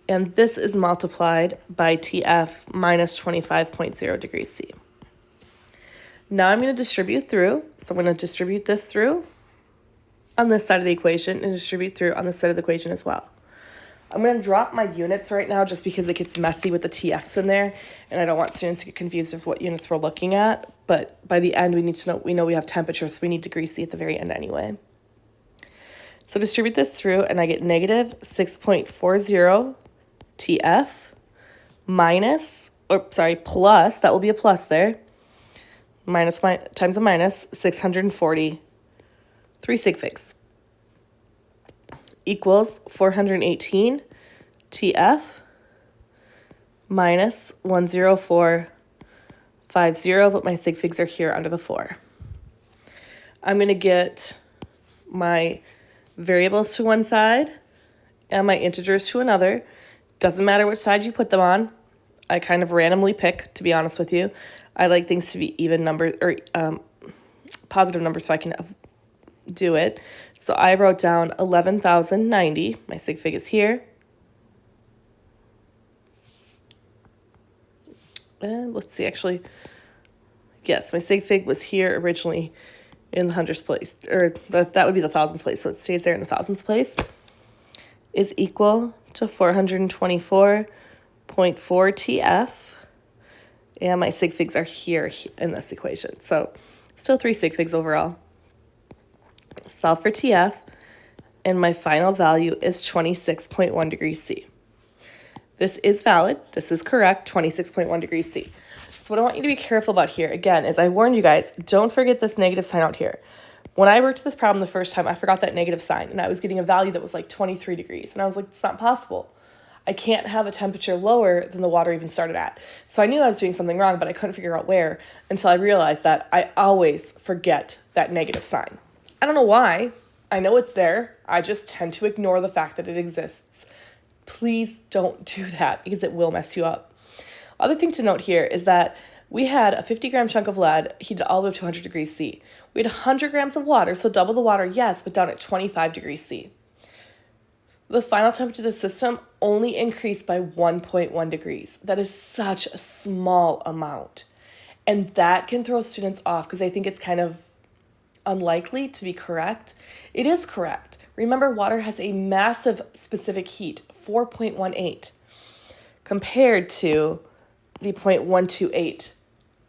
And this is multiplied by TF minus 25.0 degrees C. Now I'm going to distribute through. So I'm going to distribute this through on this side of the equation and distribute through on this side of the equation as well. I'm going to drop my units right now just because it gets messy with the TFs in there, and I don't want students to get confused as what units we're looking at, but by the end we know we have temperature, so we need degree C at the very end anyway. So distribute this through and I get negative 6.40 TF minus, plus, that will be a plus there, minus times a minus 640, 3 sig figs, equals 418 TF minus 10450, but my sig figs are here under the 4. I'm going to get my variables to one side and my integers to another. Doesn't matter which side you put them on. I kind of randomly pick, to be honest with you. I like things to be even numbers, or positive numbers, so I can do it. So I wrote down 11,090. My sig fig is here. And let's see, actually, yes, my sig fig was here originally in the hundredths place, or that would be the thousandths place, so it stays there in the thousandths place, is equal to 424.4 TF. And my sig figs are here in this equation. So still 3 sig figs overall. Solve for TF, and my final value is 26.1 degrees C. This is valid. This is correct, 26.1 degrees C. So what I want you to be careful about here, again, is I warned you guys, don't forget this negative sign out here. When I worked this problem the first time, I forgot that negative sign, and I was getting a value that was like 23 degrees. And I was like, it's not possible. I can't have a temperature lower than the water even started at. So I knew I was doing something wrong, but I couldn't figure out where until I realized that I always forget that negative sign. I don't know why. I know it's there. I just tend to ignore the fact that it exists. Please don't do that because it will mess you up. Other thing to note here is that we had a 50-gram chunk of lead heated all the way up to 100 degrees C. We had 100 grams of water, so double the water, yes, but down at 25 degrees C. The final temperature of the system only increased by 1.1 degrees. That is such a small amount. And that can throw students off because they think it's kind of unlikely to be correct. It is correct. Remember, water has a massive specific heat, 4.18, compared to the 0.128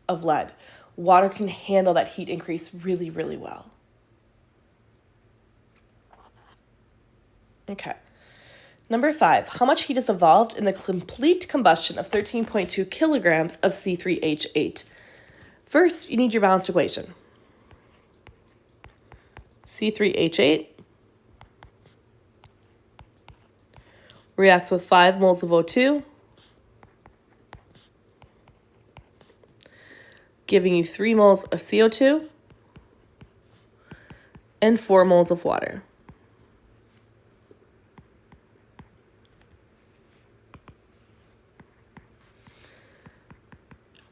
of lead. Water can handle that heat increase really, really well. Okay. Number 5, how much heat is evolved in the complete combustion of 13.2 kilograms of C3H8? First, you need your balanced equation. C3H8 reacts with 5 moles of O2, giving you 3 moles of CO2 and 4 moles of water.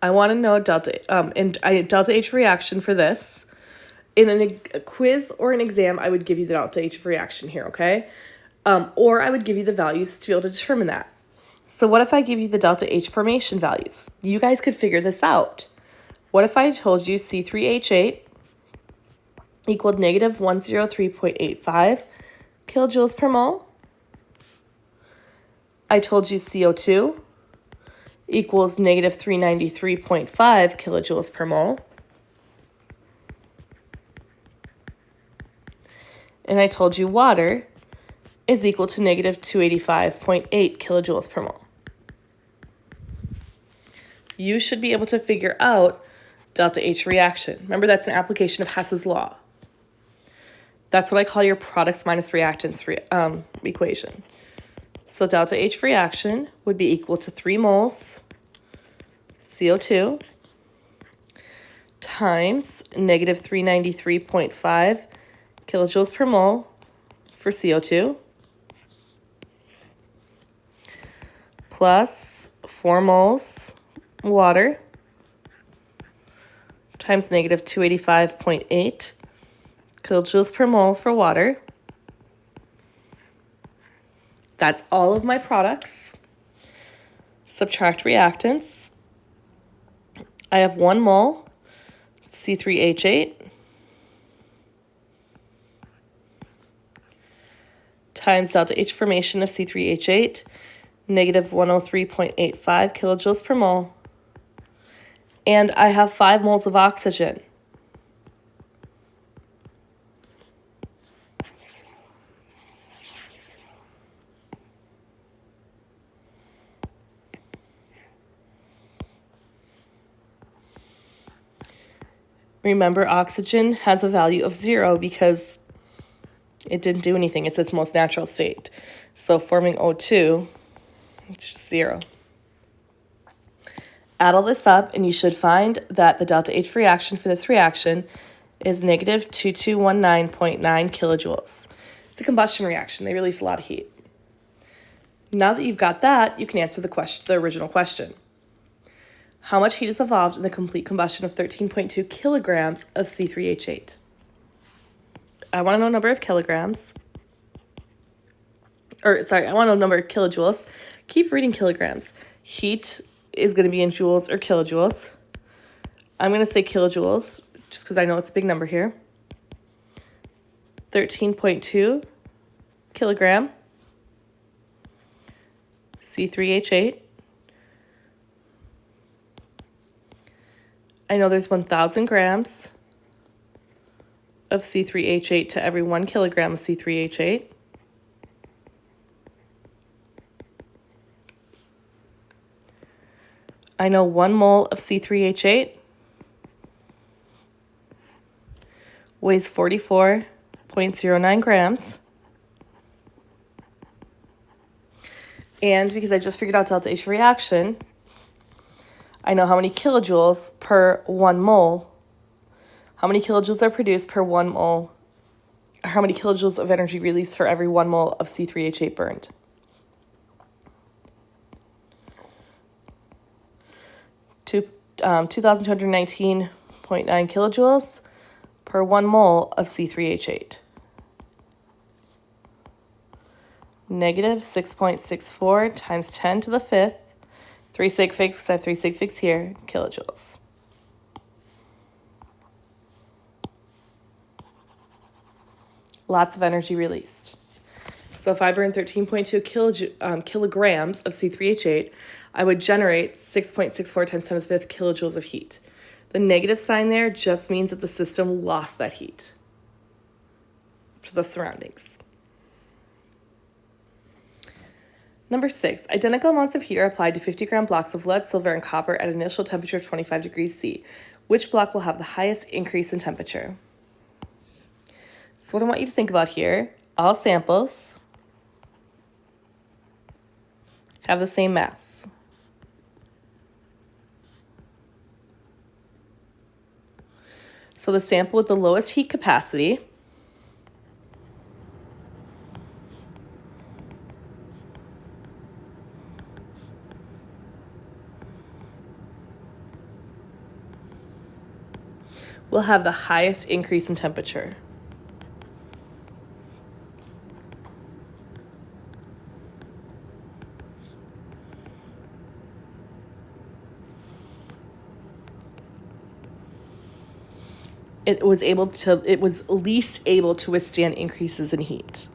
I want to know delta H reaction for this. In a quiz or an exam, I would give you the delta H reaction here, okay? Or I would give you the values to be able to determine that. So what if I give you the delta H formation values? You guys could figure this out. What if I told you C3H8 equaled negative 103.85 kilojoules per mole? I told you CO2 equals negative 393.5 kilojoules per mole. And I told you water is equal to negative 285.8 kilojoules per mole. You should be able to figure out delta H reaction. Remember, that's an application of Hess's law. That's what I call your products minus reactants equation. So delta H reaction would be equal to 3 moles CO2 times negative 393.5 kilojoules per mole for CO2 plus 4 moles water times negative 285.8 kilojoules per mole for water. That's all of my products. Subtract reactants. I have 1 mole C3H8 times delta H formation of C3H8, negative 103.85 kilojoules per mole. And I have 5 moles of oxygen. Remember, oxygen has a value of 0 because it didn't do anything. It's its most natural state. So forming O2, it's just 0. Add all this up, and you should find that the delta H reaction for this reaction is negative 2219.9 kilojoules. It's a combustion reaction. They release a lot of heat. Now that you've got that, you can answer the original question. How much heat is evolved in the complete combustion of 13.2 kilograms of C3H8? I want to know number of kilograms. I want to know number of kilojoules. Keep reading kilograms. Heat is going to be in joules or kilojoules. I'm going to say kilojoules just because I know it's a big number here. 13.2 kilogram C3H8. I know there's 1,000 grams of C3H8 to every 1 kilogram of C3H8. I know 1 mole of C3H8 weighs 44.09 grams. And because I just figured out delta H reaction, I know how many kilojoules per 1 mole, how many kilojoules are produced per 1 mole, or how many kilojoules of energy released for every 1 mole of C3H8 burned. Two, 2,219.9 kilojoules per 1 mole of C3H8. Negative 6.64 times 10 to the 5th, 3 sig figs, because I have 3 sig figs here, kilojoules. Lots of energy released. So if I burn 13.2 kilograms of C3H8, I would generate 6.64 times 10 to the 5th kilojoules of heat. The negative sign there just means that the system lost that heat to the surroundings. Number 6, identical amounts of heat are applied to 50-gram blocks of lead, silver, and copper at an initial temperature of 25 degrees C. Which block will have the highest increase in temperature? So what I want you to think about here, all samples have the same mass. So the sample with the lowest heat capacity will have the highest increase in temperature. It was least able to withstand increases in heat.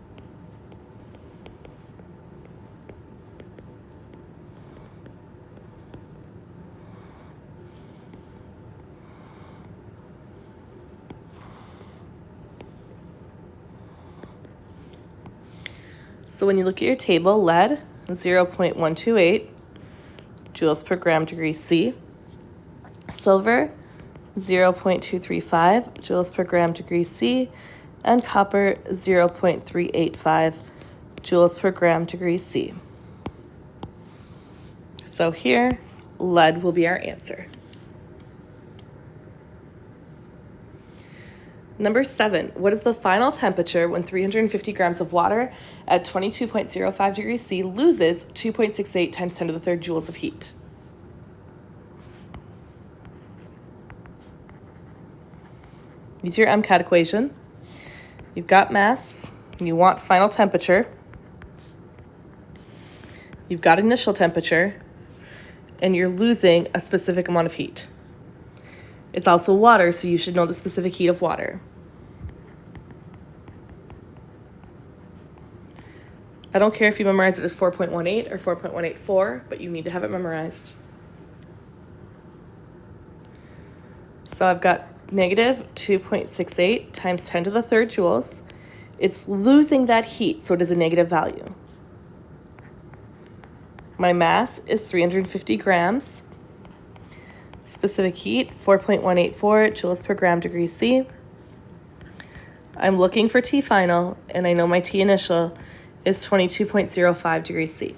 So when you look at your table, lead, 0.128 joules per gram degree C. Silver, 0.235 joules per gram degree C. And copper, 0.385 joules per gram degree C. So here, lead will be our answer. Number 7, what is the final temperature when 350 grams of water at 22.05 degrees C loses 2.68 times 10 to the 3rd joules of heat? Use your MCAT equation. You've got mass, you want final temperature, you've got initial temperature, and you're losing a specific amount of heat. It's also water, so you should know the specific heat of water. I don't care if you memorize it as 4.18 or 4.184, but you need to have it memorized. So I've got negative 2.68 times 10 to the 3rd joules. It's losing that heat, so it is a negative value. My mass is 350 grams. Specific heat, 4.184 joules per gram degree C. I'm looking for T final, and I know my T initial is 22.05 degrees C.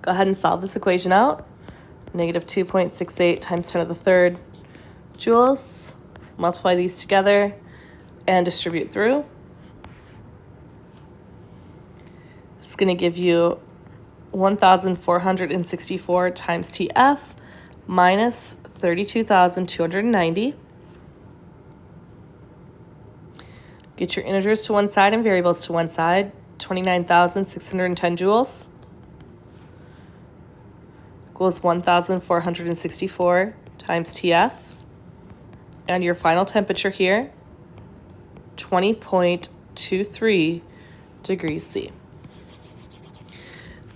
Go ahead and solve this equation out. Negative 2.68 times 10 to the 3rd joules. Multiply these together and distribute through. It's going to give you 1,464 times TF minus 32,290. Get your integers to one side and variables to one side. 29,610 joules equals 1,464 times TF. And your final temperature here, 20.23 degrees C.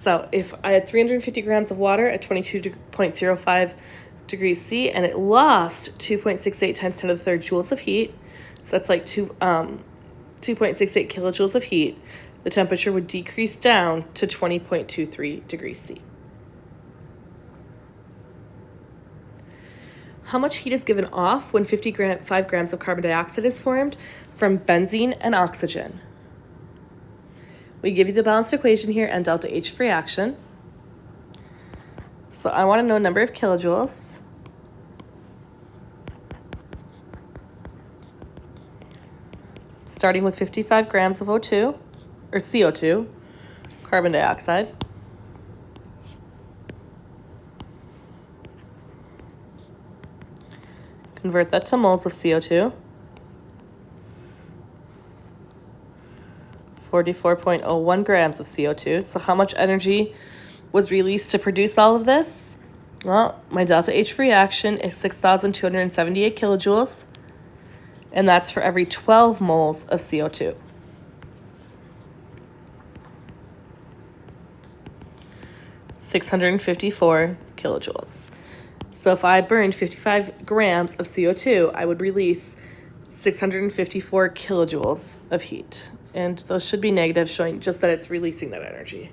So if I had 350 grams of water at 22.05 degrees C and it lost 2.68 times 10 to the third joules of heat, so that's like 2.68 kilojoules of heat, the temperature would decrease down to 20.23 degrees C. How much heat is given off when 5 grams of carbon dioxide is formed from benzene and oxygen? We give you the balanced equation here and delta H for reaction. So I want to know number of kilojoules. Starting with 55 grams of O2, or CO2, carbon dioxide. Convert that to moles of CO2. 44.01 grams of CO2. So how much energy was released to produce all of this? Well, my delta H for reaction is 6,278 kilojoules, and that's for every 12 moles of CO2. (654 kilojoules). So if I burned 55 grams of CO2, I would release 654 kilojoules of heat. And those should be negative, showing just that it's releasing that energy.